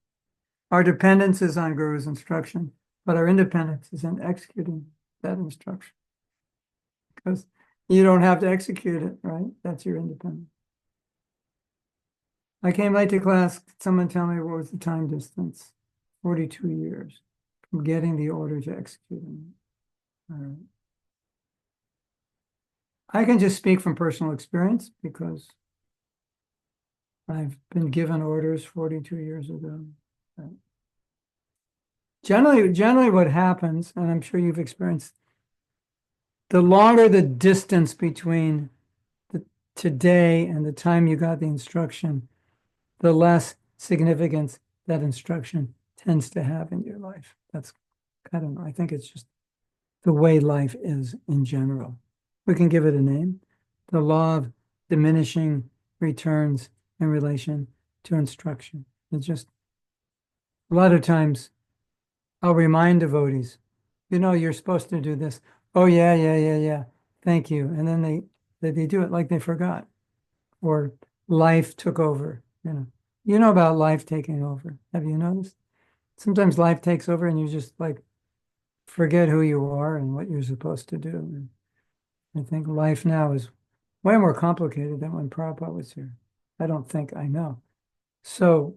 [SPEAKER 1] Our dependence is on Guru's instruction, but our independence is in executing that instruction. Because you don't have to execute it, right? That's your independence. I came late to class. Could someone tell me what was the time distance? 42 years from getting the order to executing it. All right. I can just speak from personal experience because I've been given orders 42 years ago. Right. Generally what happens, and I'm sure you've experienced, the longer the distance between today and the time you got the instruction, the less significance that instruction tends to have in your life. That's, I don't know, I think it's just the way life is in general. We can give it a name. The law of diminishing returns in relation to instruction. It's just, a lot of times I'll remind devotees, you're supposed to do this. Oh, yeah. Thank you. And then they do it like they forgot. Or life took over, You know about life taking over. Have you noticed? Sometimes life takes over and you just like forget who you are and what you're supposed to do. And I think life now is way more complicated than when Prabhupada was here. I don't think I know. So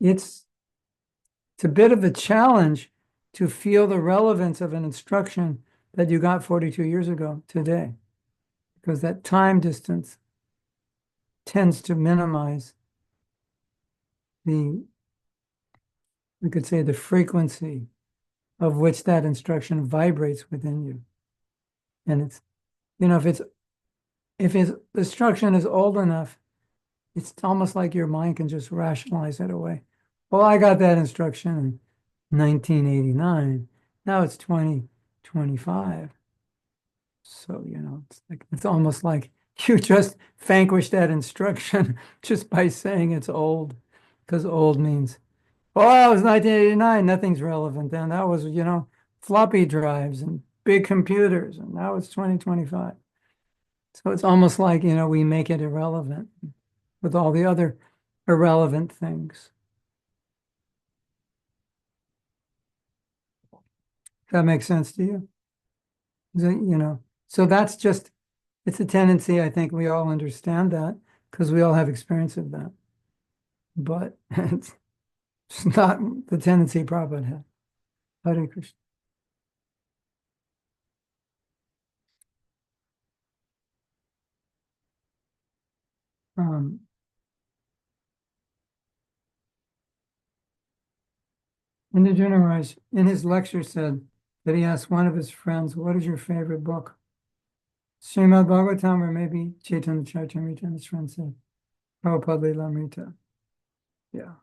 [SPEAKER 1] it's a bit of a challenge to feel the relevance of an instruction that you got 42 years ago today, because that time distance tends to minimize we could say, the frequency of which that instruction vibrates within you. And it's, if its instruction is old enough, it's almost like your mind can just rationalize it away. Well, I got that instruction in 1989. Now it's 2025. So, it's almost like you just vanquished that instruction just by saying it's old, because old means, oh, it was 1989, nothing's relevant then. That was, floppy drives and big computers, and now it's 2025. So it's almost like, we make it irrelevant with all the other irrelevant things. That makes sense to you? So that's just, it's a tendency. I think we all understand that because we all have experience of that. But it's not the tendency Prabhupada had. Hare Krishna. Indigenous Raj, in his lecture, said that he asked one of his friends, what is your favorite book? Srimad Bhagavatam or maybe Chaitanya Charitamrita, and his friend said, Prabhupada Lilamrita. Yeah.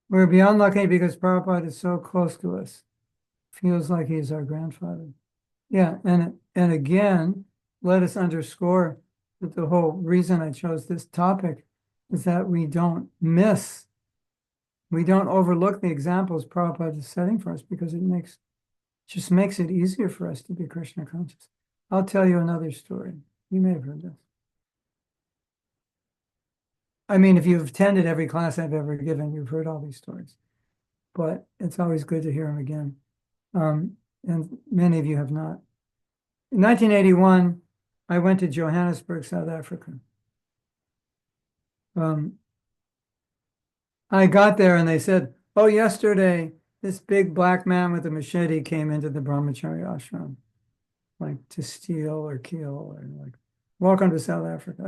[SPEAKER 1] We're beyond lucky because Prabhupada is so close to us. Feels like he's our grandfather. Yeah, and again, let us underscore that the whole reason I chose this topic is that we don't overlook the examples Prabhupada is setting for us because just makes it easier for us to be Krishna conscious. I'll tell you another story. You may have heard this. I mean, if you've attended every class I've ever given, you've heard all these stories, but it's always good to hear them again. And many of you have not. In 1981, I went to Johannesburg, South Africa. I got there and they said, oh, yesterday, this big black man with a machete came into the brahmachari ashram, like to steal or kill or like, welcome to South Africa.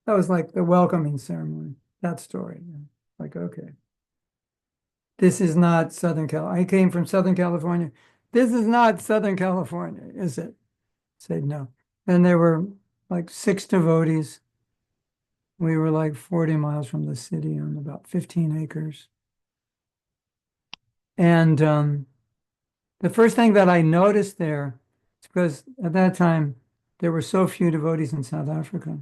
[SPEAKER 1] That was like the welcoming ceremony, that story. Like, okay, this is not Southern California. I came from Southern California. This is not Southern California, is it? Said no. And there were like 6 devotees. We were like 40 miles from the city on about 15 acres. And the first thing that I noticed there is because at that time there were so few devotees in South Africa.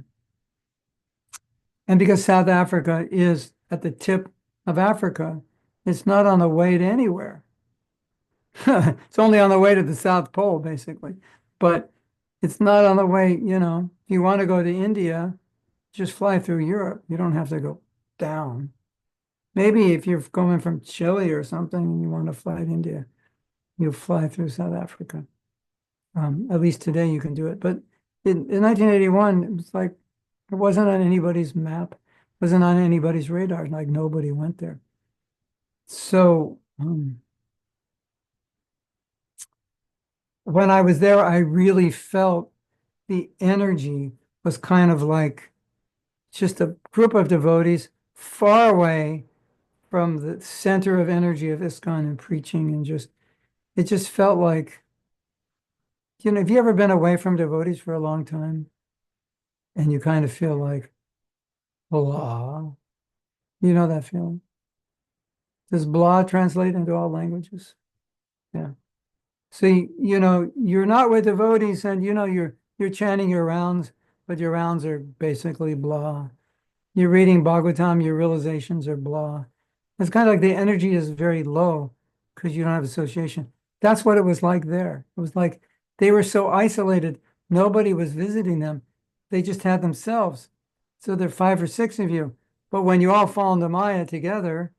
[SPEAKER 1] And because South Africa is at the tip of Africa, it's not on the way to anywhere. It's only on the way to the South Pole, basically. But it's not on the way, if you want to go to India, just fly through Europe. You don't have to go down. Maybe if you're going from Chile or something and you want to fly to India, you fly through South Africa. At least today you can do it. But in 1981, it was like, it wasn't on anybody's map, wasn't on anybody's radar. Like nobody went there. So when I was there, I really felt the energy was kind of like just a group of devotees far away from the center of energy of ISKCON and preaching, and it just felt like, have you ever been away from devotees for a long time and you kind of feel like, blah? You know that feeling? Does blah translate into all languages? Yeah. So, you're not with devotees and, you're chanting your rounds, but your rounds are basically blah. You're reading Bhagavatam, your realizations are blah. It's kind of like the energy is very low because you don't have association. That's what it was like there. It was like they were so isolated. Nobody was visiting them. They just had themselves. So there are 5 or 6 of you. But when you all fall into Maya together,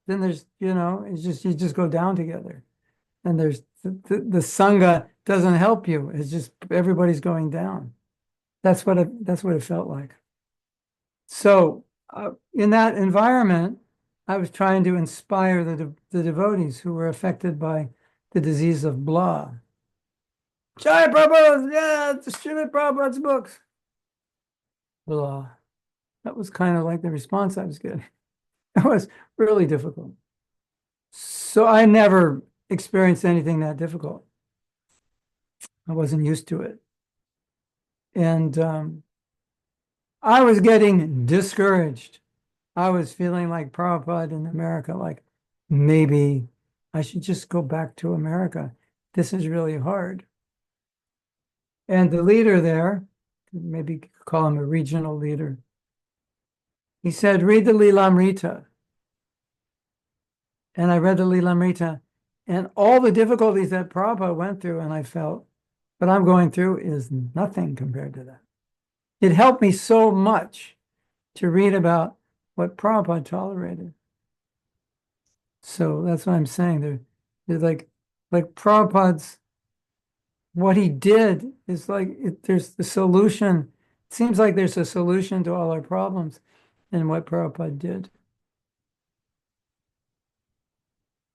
[SPEAKER 1] then there's, it's just, you just go down together. And there's the Sangha doesn't help you. It's just everybody's going down. That's what it felt like. So in that environment, I was trying to inspire the devotees who were affected by the disease of blah. Jai Prabhupada, yeah, distribute Prabhupada's books. Blah. That was kind of like the response I was getting. It was really difficult. So I never experienced anything that difficult. I wasn't used to it. And I was getting discouraged. I was feeling like Prabhupada in America, like maybe I should just go back to America. This is really hard. And the leader there, maybe call him a regional leader, he said, read the Lilamrita. And I read the Lilamrita and all the difficulties that Prabhupada went through, and I felt what I'm going through is nothing compared to that. It helped me so much to read about what Prabhupada tolerated. So that's what I'm saying. They're like Prabhupada's, what he did is like, there's the solution. It seems like there's a solution to all our problems in what Prabhupada did.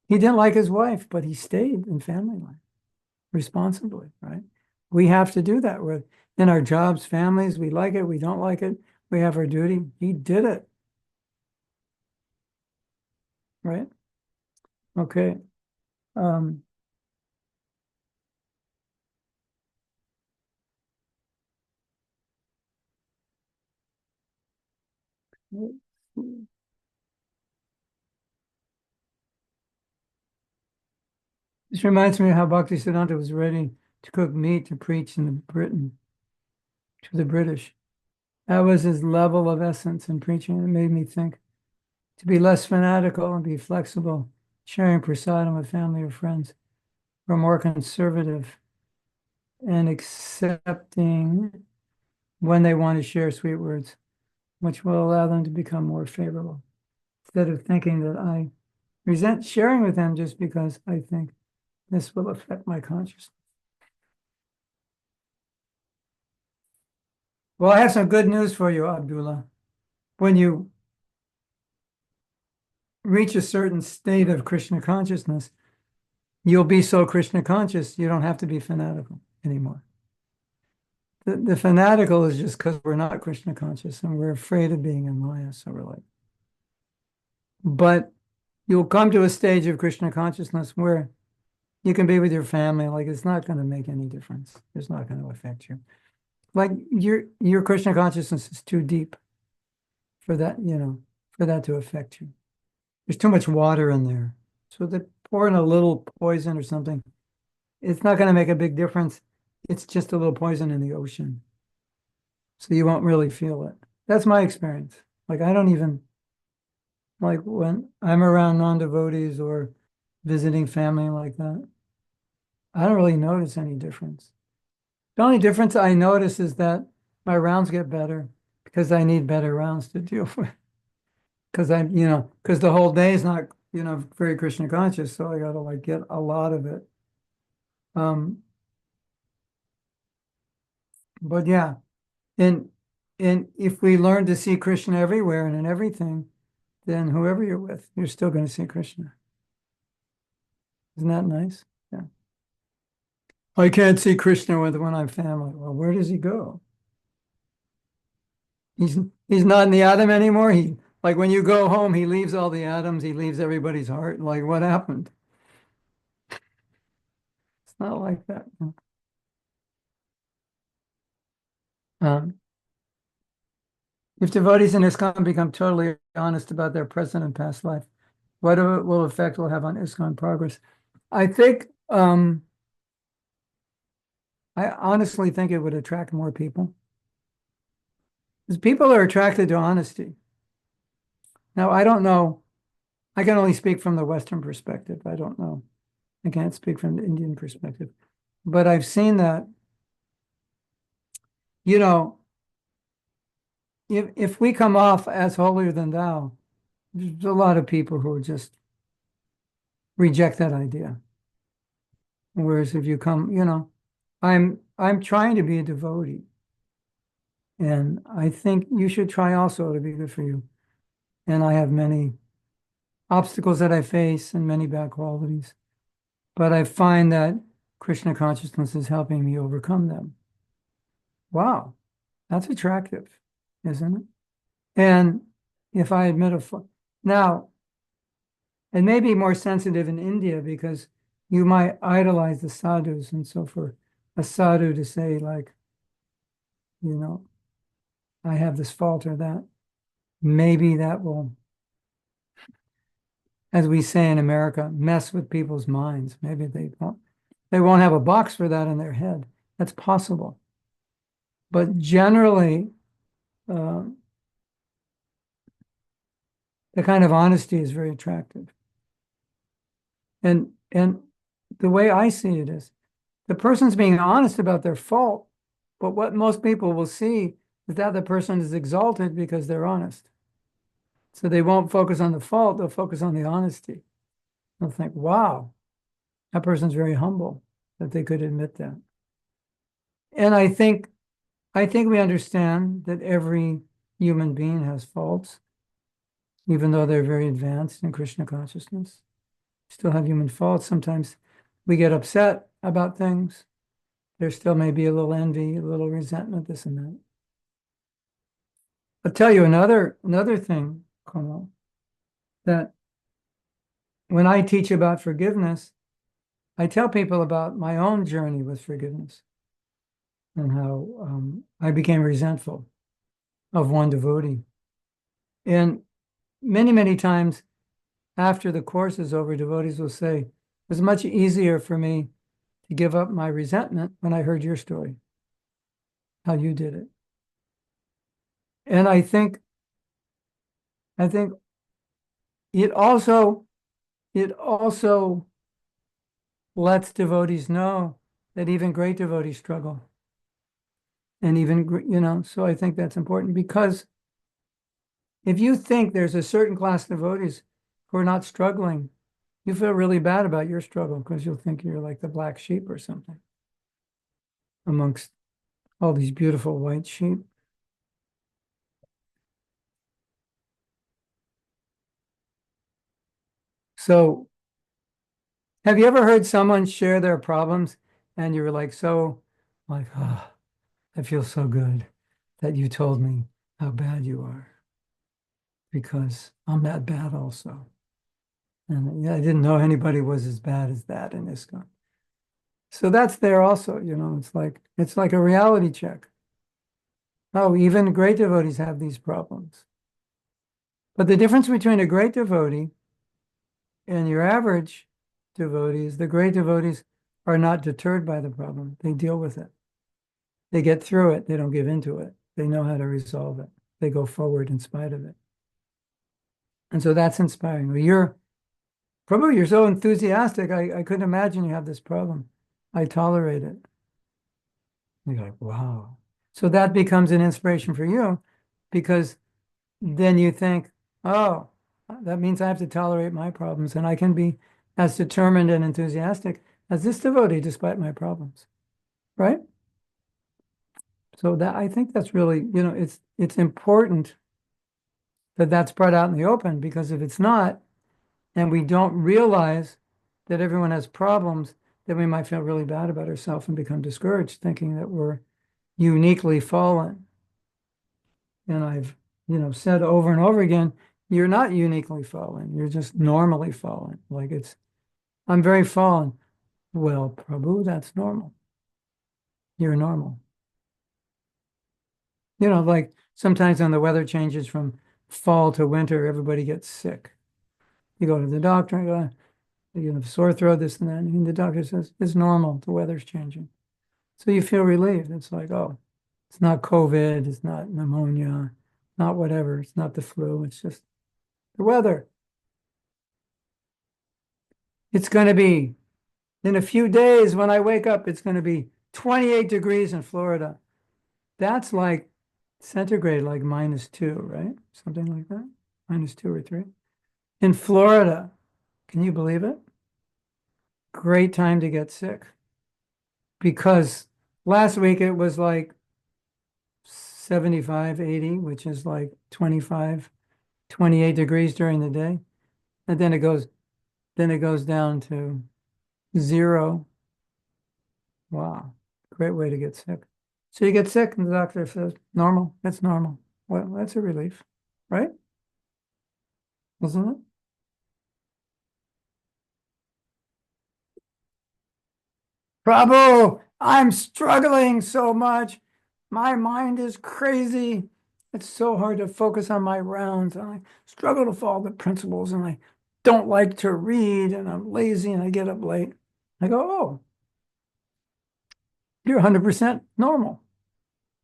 [SPEAKER 1] He didn't like his wife, but he stayed in family life responsibly, right? We have to do that with in our jobs, families. We like it, we don't like it. We have our duty. He did it. Right? Okay. This reminds me of how Bhaktisiddhanta was ready to cook meat to preach in Britain to the British. That was his level of essence in preaching. It made me think to be less fanatical and be flexible, sharing prasadam with family or friends, or more conservative and accepting when they want to share sweet words, which will allow them to become more favorable. Instead of thinking that I resent sharing with them just because I think this will affect my consciousness. Well, I have some good news for you, Abdullah. When you reach a certain state of Krishna consciousness, you'll be so Krishna conscious, you don't have to be fanatical anymore. The fanatical is just because we're not Krishna conscious and we're afraid of being in Maya. So we're like, but you'll come to a stage of Krishna consciousness where you can be with your family. Like it's not going to make any difference. It's not going to affect you. Like your Krishna consciousness is too deep for that, for that to affect you. There's too much water in there. So they pour in a little poison or something. It's not going to make a big difference. It's just a little poison in the ocean. So you won't really feel it. That's my experience. Like I don't even, like when I'm around non-devotees or visiting family like that, I don't really notice any difference. The only difference I notice is that my rounds get better because I need better rounds to deal with. Because because the whole day is not, very Krishna conscious. So I got to like get a lot of it. But yeah, and if we learn to see Krishna everywhere and in everything, then whoever you're with, you're still going to see Krishna. Isn't that nice? Yeah. I can't see Krishna when I'm family. Well, where does he go? He's not in the atom anymore. He like when you go home, he leaves all the atoms, he leaves everybody's heart. Like what happened? It's not like that. Um, if devotees in ISKCON become totally honest about their present and past life, what will effect will have on ISKCON progress? I think I honestly think it would attract more people. Because people are attracted to honesty. Now, I don't know. I can only speak from the Western perspective. I don't know. I can't speak from the Indian perspective. But I've seen that, you know, if we come off as holier than thou, there's a lot of people who just reject that idea. Whereas if you come, I'm trying to be a devotee. And I think you should try also to be good for you. And I have many obstacles that I face and many bad qualities. But I find that Krishna consciousness is helping me overcome them. Wow, that's attractive, isn't it? And if I admit now, it may be more sensitive in India because you might idolize the sadhus. And so for a sadhu to say like, I have this fault or that, maybe that will, as we say in America, mess with people's minds. Maybe they won't have a box for that in their head. That's possible. But generally, uh, the kind of honesty is very attractive. And the way I see it is the person's being honest about their fault, but what most people will see is that the person is exalted because they're honest. So they won't focus on the fault, they'll focus on the honesty. They'll think, wow, that person's very humble that they could admit that. And I think we understand that every human being has faults, even though they're very advanced in Krishna consciousness. Still have human faults. Sometimes we get upset about things. There still may be a little envy, a little resentment, this and that. I'll tell you another thing, Kamal, that when I teach about forgiveness, I tell people about my own journey with forgiveness and how I became resentful of one devotee. And many, many times after the course is over, devotees will say, it was much easier for me to give up my resentment when I heard your story, how you did it. And I think it also, it also lets devotees know that even great devotees struggle. And even, so I think that's important because if you think there's a certain class of devotees who are not struggling, you feel really bad about your struggle because you'll think you're like the black sheep or something amongst all these beautiful white sheep. So, have you ever heard someone share their problems and you were like, so, like, oh, I feel so good that you told me how bad you are because I'm that bad also. And yeah, I didn't know anybody was as bad as that in ISKCON. So that's there also, it's like a reality check. Oh, even great devotees have these problems. But the difference between a great devotee and your average devotee is the great devotees are not deterred by the problem. They deal with it. They get through it. They don't give into it. They know how to resolve it. They go forward in spite of it. And so that's inspiring. Well, Prabhu, you're so enthusiastic. I couldn't imagine you have this problem. I tolerate it. You're like, wow. So that becomes an inspiration for you because then you think, oh, that means I have to tolerate my problems and I can be as determined and enthusiastic as this devotee despite my problems, right? So that I think that's really, it's important that that's brought out in the open because if it's not, and we don't realize that everyone has problems, then we might feel really bad about ourselves and become discouraged, thinking that we're uniquely fallen. And I've, said over and over again, you're not uniquely fallen. You're just normally fallen. I'm very fallen. Well, Prabhu, that's normal. You're normal. Like sometimes when the weather changes from fall to winter, everybody gets sick. You go to the doctor and go, you have sore throat, this and that. And the doctor says, it's normal. The weather's changing. So you feel relieved. It's like, oh, it's not COVID. It's not pneumonia, not whatever. It's not the flu. It's just the weather. It's going to be in a few days when I wake up, it's going to be 28 degrees in Florida. That's like centigrade, like -2, right? Something like that. -2 or 3. In Florida, can you believe it? Great time to get sick because last week it was like 75, 80, which is like 25, 28 degrees during the day. And then it goes down to 0. Wow. Great way to get sick. So you get sick and the doctor says, normal, it's normal. Well, that's a relief, right? Isn't it? Prabhu, I'm struggling so much. My mind is crazy. It's so hard to focus on my rounds. And I struggle to follow the principles and I don't like to read and I'm lazy and I get up late. I go, oh, you're 100% normal.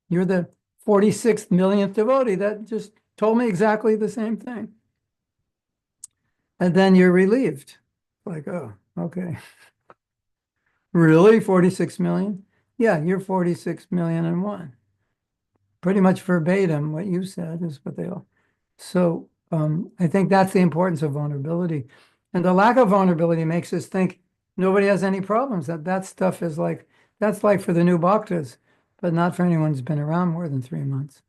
[SPEAKER 1] You're the 46th millionth devotee that just told me exactly the same thing. And then you're relieved. Like, oh, okay. Really? 46 million? Yeah, you're 46 million and one. Pretty much verbatim, what you said is what they all. So I think that's the importance of vulnerability. And the lack of vulnerability makes us think nobody has any problems. That stuff is like, that's like for the new bhaktas, but not for anyone who's been around more than 3 months.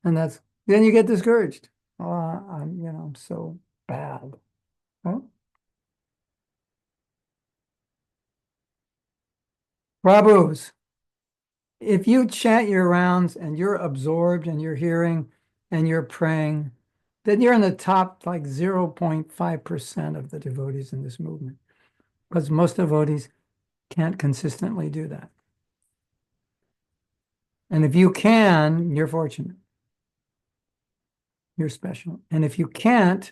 [SPEAKER 1] And then you get discouraged. Oh, I'm so bad. Well, Prabhus, if you chant your rounds and you're absorbed and you're hearing and you're praying, then you're in the top like 0.5% of the devotees in this movement. Because most devotees can't consistently do that. And if you can, you're fortunate. You're special. And if you can't,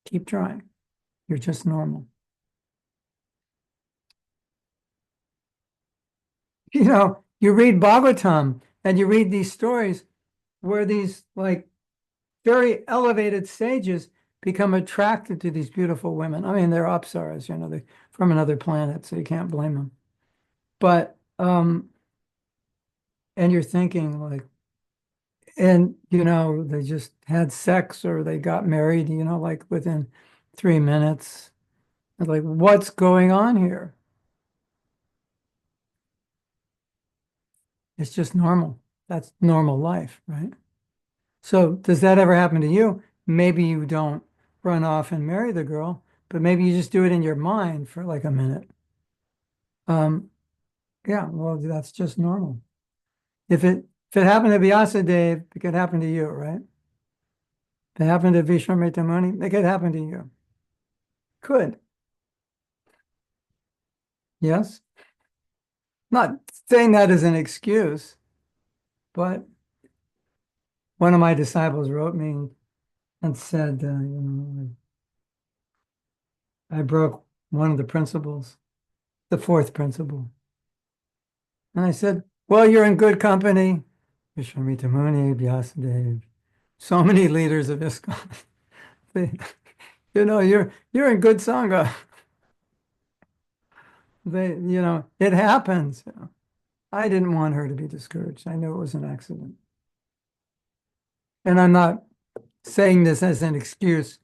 [SPEAKER 1] keep trying. You're just normal. You read Bhagavatam and you read these stories. where these like very elevated sages become attracted to these beautiful women. I mean, they're apsaras, they're from another planet, so you can't blame them. But and you're thinking like, and they just had sex or they got married, like within 3 minutes. It's like, what's going on here? It's just normal. That's normal life, right? So does that ever happen to you? Maybe you don't run off and marry the girl, but maybe you just do it in your mind for like a minute. Um, yeah, well, that's just normal. If it happened to Dave, it could happen to you, right? If it happened to Vishwamitra Muni, it could happen to you. Could. Yes. Not saying that as an excuse, but one of my disciples wrote me and said, I broke one of the principles, the fourth principle. And I said, well, you're in good company. Vishwamitra Muni, Vyasadeva, so many leaders of ISKCON. You're in good sangha. It happens. I didn't want her to be discouraged. I knew it was an accident. And I'm not saying this as an excuse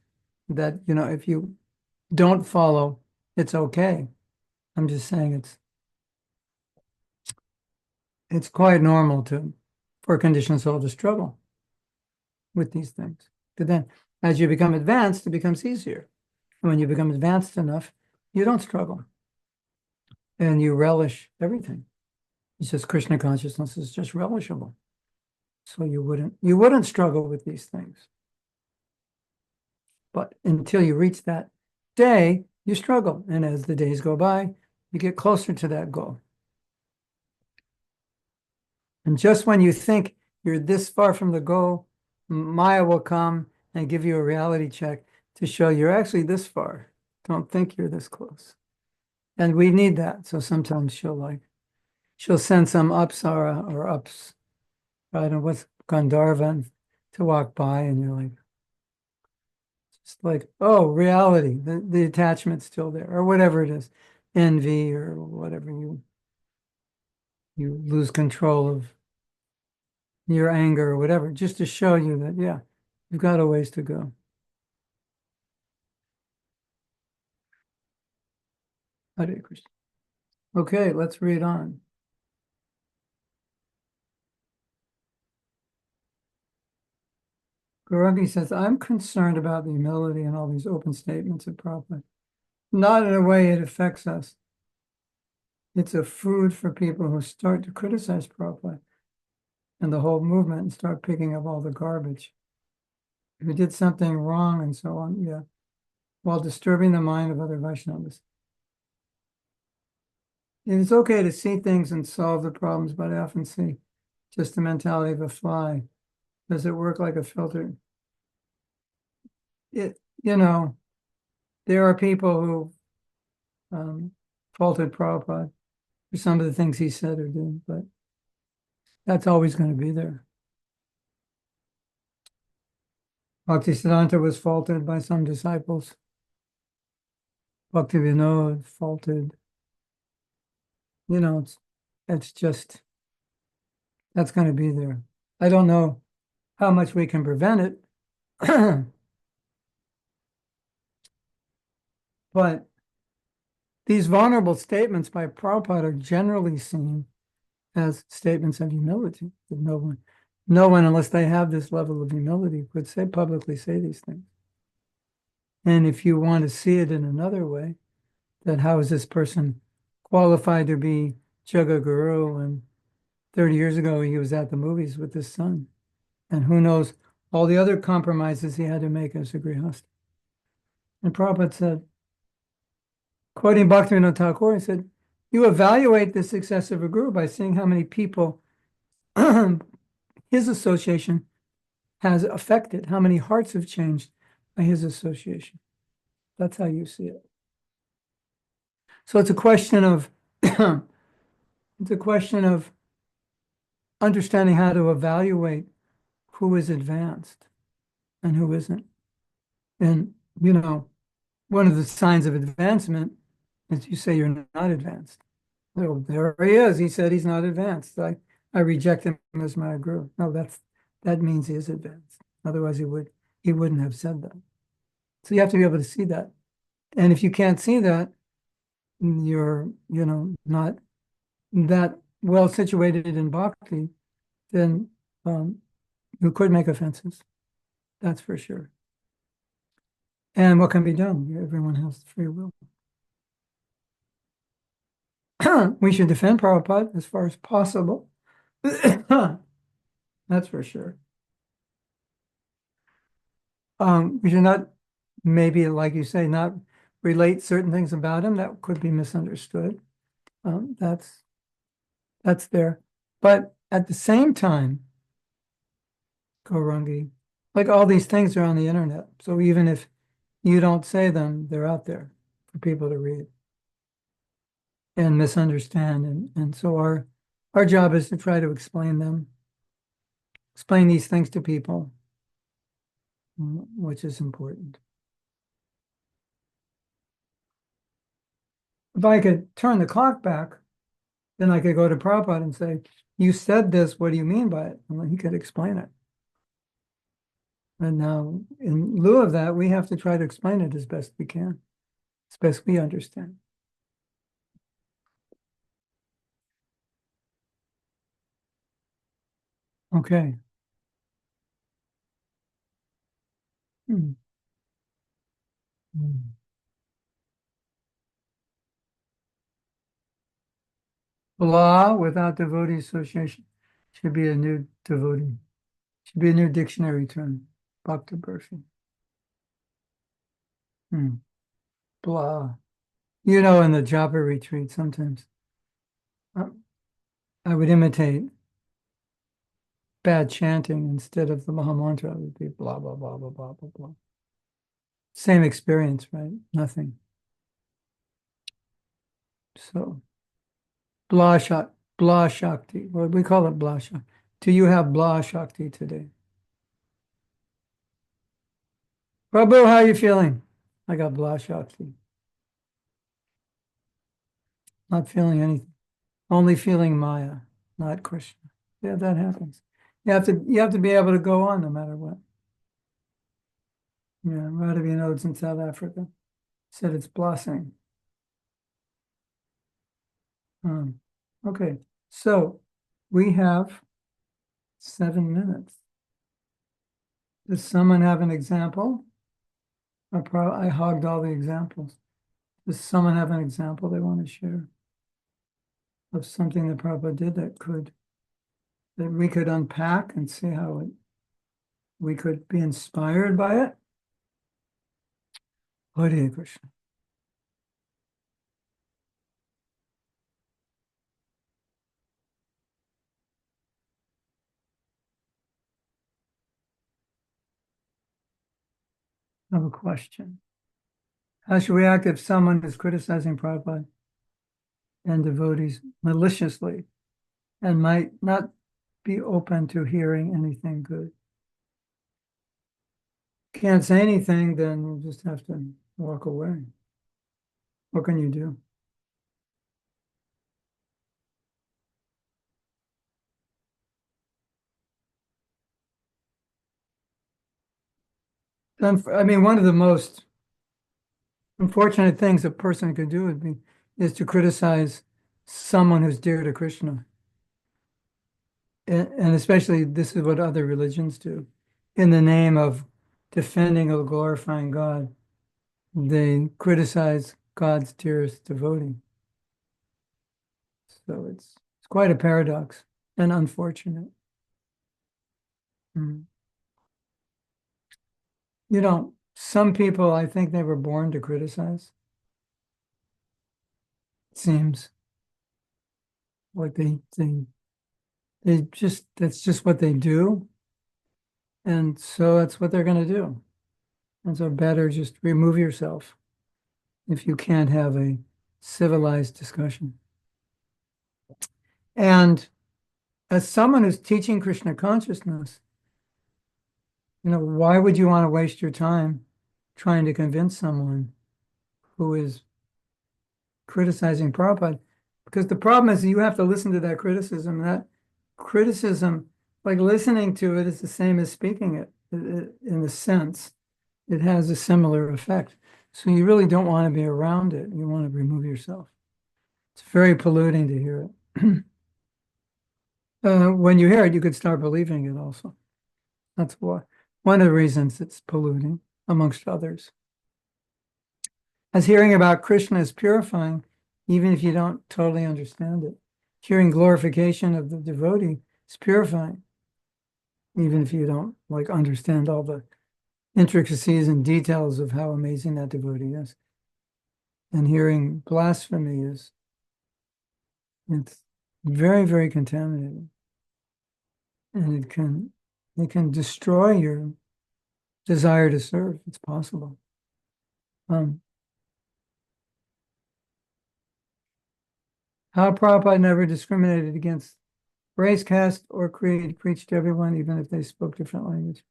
[SPEAKER 1] that, if you don't follow, it's okay. I'm just saying it's quite normal for a conditioned soul to struggle with these things. But then as you become advanced, it becomes easier. And when you become advanced enough, you don't struggle. And you relish everything. It's just Krishna consciousness is just relishable. So you wouldn't struggle with these things. But until you reach that day, you struggle. And as the days go by, you get closer to that goal. And just when you think you're this far from the goal, Maya will come and give you a reality check to show you're actually this far. Don't think you're this close. And we need that. So sometimes she'll send some apsara or ups, I don't know what's Gandharva to walk by, and you're like, just like, oh, reality, the attachment's still there, or whatever it is, envy or whatever, you lose control of your anger or whatever, just to show you that, yeah, you've got a ways to go. Hare Krishna. Okay, let's read on. Gauranga says, I'm concerned about the humility and all these open statements of Prabhupada. Not in a way it affects us. It's a food for people who start to criticize Prabhupada and the whole movement and start picking up all the garbage. If he did something wrong and so on, yeah, while disturbing the mind of other Vaishnavas. It's okay to see things and solve the problems, but I often see just the mentality of a fly. Does it work like a filter? There are people who faulted Prabhupada for some of the things he said or did, but that's always going to be there. Bhaktisiddhanta was faulted by some disciples. Bhaktivinoda faulted. It's just, that's going to be there. I don't know how much we can prevent it, but these vulnerable statements by Prabhupada are generally seen as statements of humility. That no one, unless they have this level of humility, would publicly say these things. And if you want to see it in another way, that how is this person qualified to be Jagaguru? And 30 years ago, he was at the movies with his son. And who knows all the other compromises he had to make as a grihasta. And Prabhupada said, quoting Bhaktivinoda Thakur, he said, you evaluate the success of a guru by seeing how many people his association has affected, how many hearts have changed by his association. That's how you see it. So it's a question of understanding how to evaluate who is advanced and who isn't. And, one of the signs of advancement is you say you're not advanced. Oh, there he is. He said he's not advanced. I reject him as my guru. No, that means he is advanced. Otherwise he wouldn't have said that. So you have to be able to see that. And if you can't see that, you're, not that well situated in bhakti, then you could make offenses. That's for sure. And what can be done? Everyone has free will. We should defend Prabhupada as far as possible. That's for sure. We should not, maybe like you say, not relate certain things about him that could be misunderstood. That's there. But at the same time, Gaurangi, like all these things are on the internet. So even if you don't say them, they're out there for people to read and misunderstand. And so our job is to try to explain these things to people, which is important. If I could turn the clock back, then I could go to Prabhupada and say, you said this, what do you mean by it? And he could explain it. And now, in lieu of that, we have to try to explain it as best we can, as best we understand. Okay. Hmm. Hmm. Law without devotee association should be a new devotee, should be a new dictionary term, Bhakti Burfi. Blah. In the japa retreat, sometimes I would imitate bad chanting instead of the Mahamantra. It would be blah, blah, blah, blah, blah, blah, blah. Same experience, right? Nothing. So, blah shakti. Well, we call it blah shakti. Do you have blah shakti today? Prabhu, how are you feeling? I got blah shakti. Not feeling anything. Only feeling Maya, not Krishna. Yeah, that happens. You have to be able to go on no matter what. Yeah, Radha nodes in South Africa said it's blossoming. Okay, so we have 7 minutes. Does someone have an example? I hogged all the examples. Does someone have an example they want to share of something that Prabhupada did that we could unpack and see how we could be inspired by it? Hare Krishna. I have a question. How should we act if someone is criticizing Prabhupada and devotees maliciously and might not be open to hearing anything good? Can't say anything, then you just have to walk away. What can you do? One of the most unfortunate things a person could do is to criticize someone who's dear to Krishna. And especially this is what other religions do. In the name of defending or glorifying God, they criticize God's dearest devotee. So it's quite a paradox and unfortunate. Mm. Some people, I think they were born to criticize. It seems like that's just what they do. And so that's what they're going to do. And so better just remove yourself if you can't have a civilized discussion. And as someone who's teaching Krishna consciousness, Why would you want to waste your time trying to convince someone who is criticizing Prabhupada? Because the problem is you have to listen to that criticism. That criticism, like listening to it, is the same as speaking it in a sense. It has a similar effect. So you really don't want to be around it. You want to remove yourself. It's very polluting to hear it. When you hear it, you could start believing it also. That's one of the reasons it's polluting, amongst others. As hearing about Krishna is purifying, even if you don't totally understand it. Hearing glorification of the devotee is purifying, even if you don't understand all the intricacies and details of how amazing that devotee is. And hearing blasphemy it's very, very contaminating. And it can destroy your desire to serve. It's possible. How Prabhupada never discriminated against race, caste, or creed, preached to everyone, even if they spoke different language.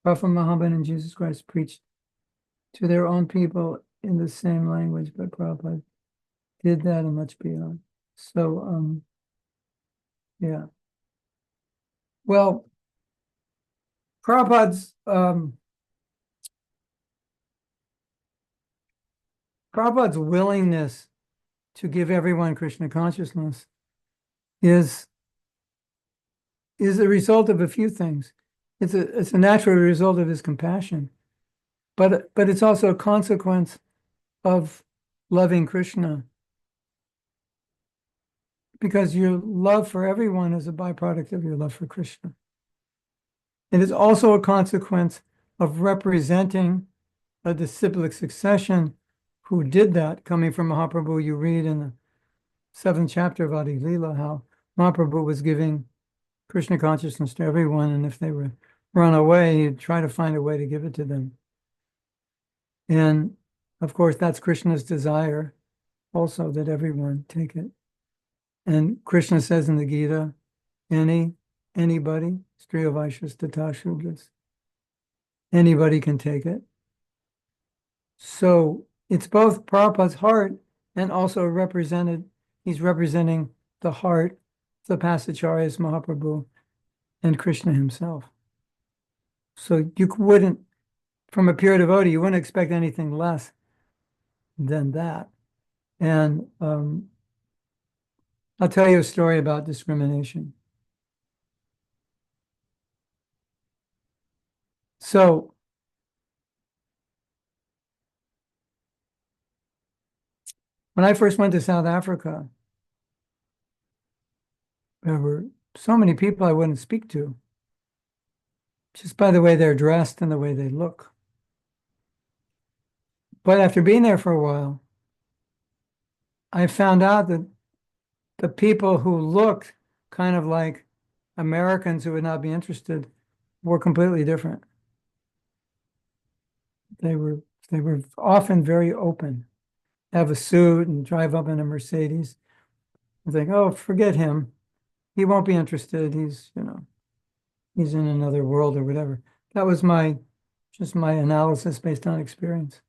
[SPEAKER 1] Prophet Muhammad and Jesus Christ preached to their own people in the same language, but Prabhupada did that and much beyond. So, yeah. Well, Prabhupada's willingness to give everyone Krishna consciousness is a result of a few things. It's a natural result of his compassion, but it's also a consequence of loving Krishna, because your love for everyone is a byproduct of your love for Krishna. It is also a consequence of representing a disciplic succession who did that. Coming from Mahaprabhu, you read in the 7th chapter of Adi Lila how Mahaprabhu was giving Krishna consciousness to everyone, and if they were run away, he'd try to find a way to give it to them. And of course, that's Krishna's desire also, that everyone take it. And Krishna says in the Gita, anybody, Striya Vaishyas Tata Shudras, anybody can take it. So it's both Prabhupada's heart and also he's representing the heart of the Pasacharyas, Mahaprabhu, and Krishna himself. So you wouldn't, from a pure devotee, you wouldn't expect anything less than that. And I'll tell you a story about discrimination. So when I first went to South Africa, there were so many people I wouldn't speak to, just by the way they're dressed and the way they look. But after being there for a while, I found out that the people who looked kind of like Americans who would not be interested were completely different. They were often very open, have a suit and drive up in a Mercedes. I think, oh, forget him. He won't be interested. He's in another world or whatever. That was just my analysis based on experience.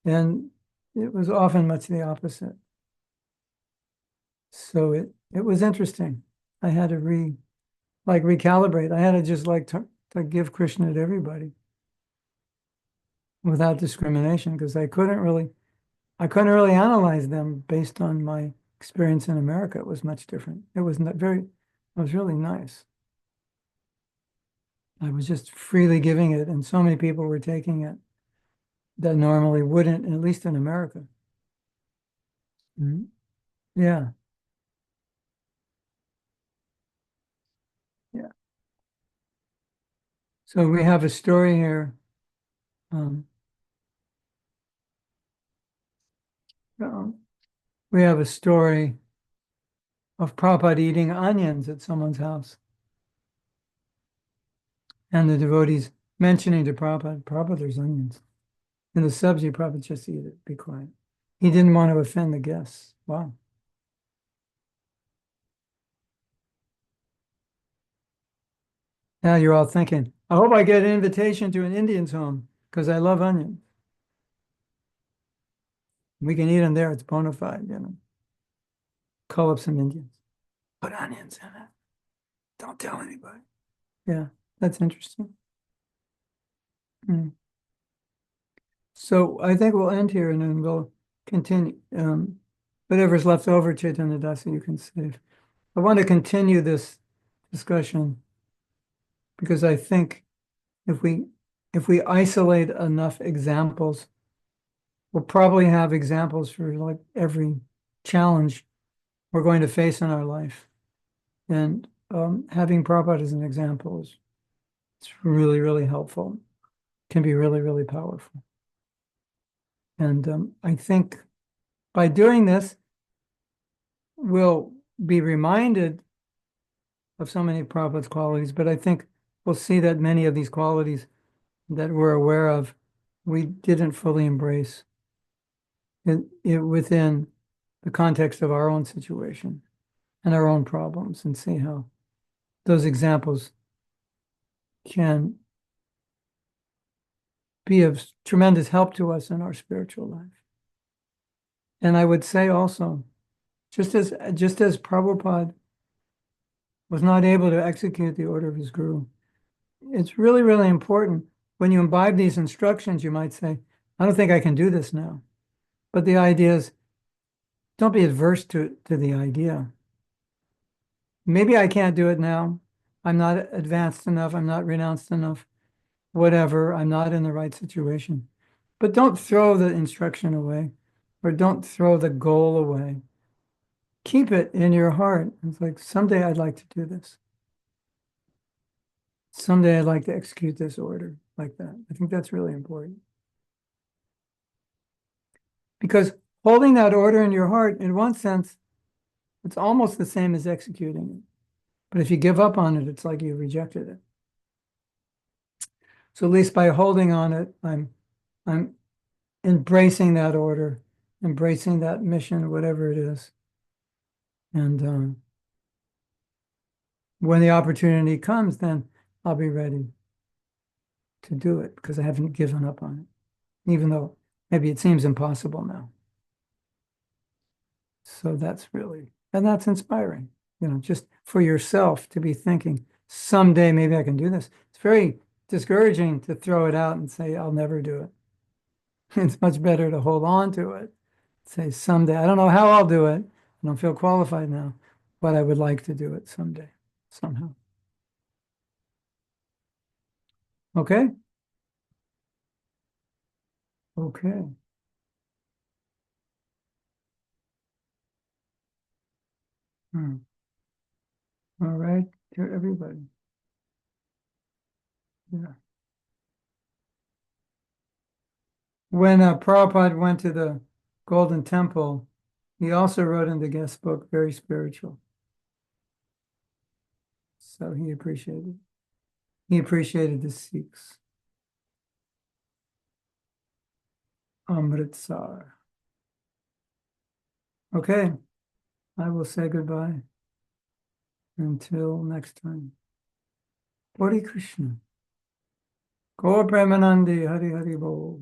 [SPEAKER 1] And it was often much the opposite. So it was interesting. I had to recalibrate. I had to just to give Krishna to everybody without discrimination, because I couldn't really analyze them based on my experience in America. It was much different. It was really nice. I was just freely giving it, and so many people were taking it that normally wouldn't, at least in America. Mm-hmm. Yeah. Yeah. So we have a story here. We have a story of Prabhupada eating onions at someone's house. And the devotees mentioning to Prabhupada, Prabhupada, there's onions. In the subject, Prabhupada, just eat it, be quiet. He didn't want to offend the guests. Wow. Now you're all thinking, I hope I get an invitation to an Indian's home because I love onions. We can eat them there. It's bona fide, you know. Call up some Indians. Put onions in it. Don't tell anybody. Yeah, that's interesting. Mm. So I think we'll end here and then we'll continue. Whatever's left over, Chaitanya Dasi, you can save. I want to continue this discussion because I think if we isolate enough examples, we'll probably have examples for like every challenge we're going to face in our life. And having Prabhupada as an example is it's really, really helpful. Can be really, really powerful. And I think by doing this, we'll be reminded of so many of Prabhupada's qualities, but I think we'll see that many of these qualities that we're aware of, we didn't fully embrace within the context of our own situation and our own problems, and see how those examples can be of tremendous help to us in our spiritual life. And I would say also, just as Prabhupada was not able to execute the order of his guru, it's really, really important when you imbibe these instructions, you might say, I don't think I can do this now. But the idea is, don't be adverse to the idea. Maybe I can't do it now. I'm not advanced enough. I'm not renounced enough. Whatever. I'm not in the right situation. But don't throw the instruction away or don't throw the goal away. Keep it in your heart. It's like, someday I'd like to do this. Someday I'd like to execute this order like that. I think that's really important. Because holding that order in your heart, in one sense, it's almost the same as executing it. But if you give up on it, it's like you rejected it. So at least by holding on it, I'm embracing that order, embracing that mission, whatever it is. And when the opportunity comes, then I'll be ready to do it because I haven't given up on it, even though maybe it seems impossible now. So that's inspiring, just for yourself to be thinking, someday maybe I can do this. It's very discouraging to throw it out and say, I'll never do it. It's much better to hold on to it. Say someday, I don't know how I'll do it. I don't feel qualified now, but I would like to do it someday, somehow. Okay? Okay. Hmm. All right, to everybody. Yeah. When Prabhupada went to the Golden Temple, he also wrote in the guest book, very spiritual. So he appreciated the Sikhs. Amritsar. Okay, I will say goodbye until next time. Hare Krishna. Gaur Premanandi, Hari Hari Bol.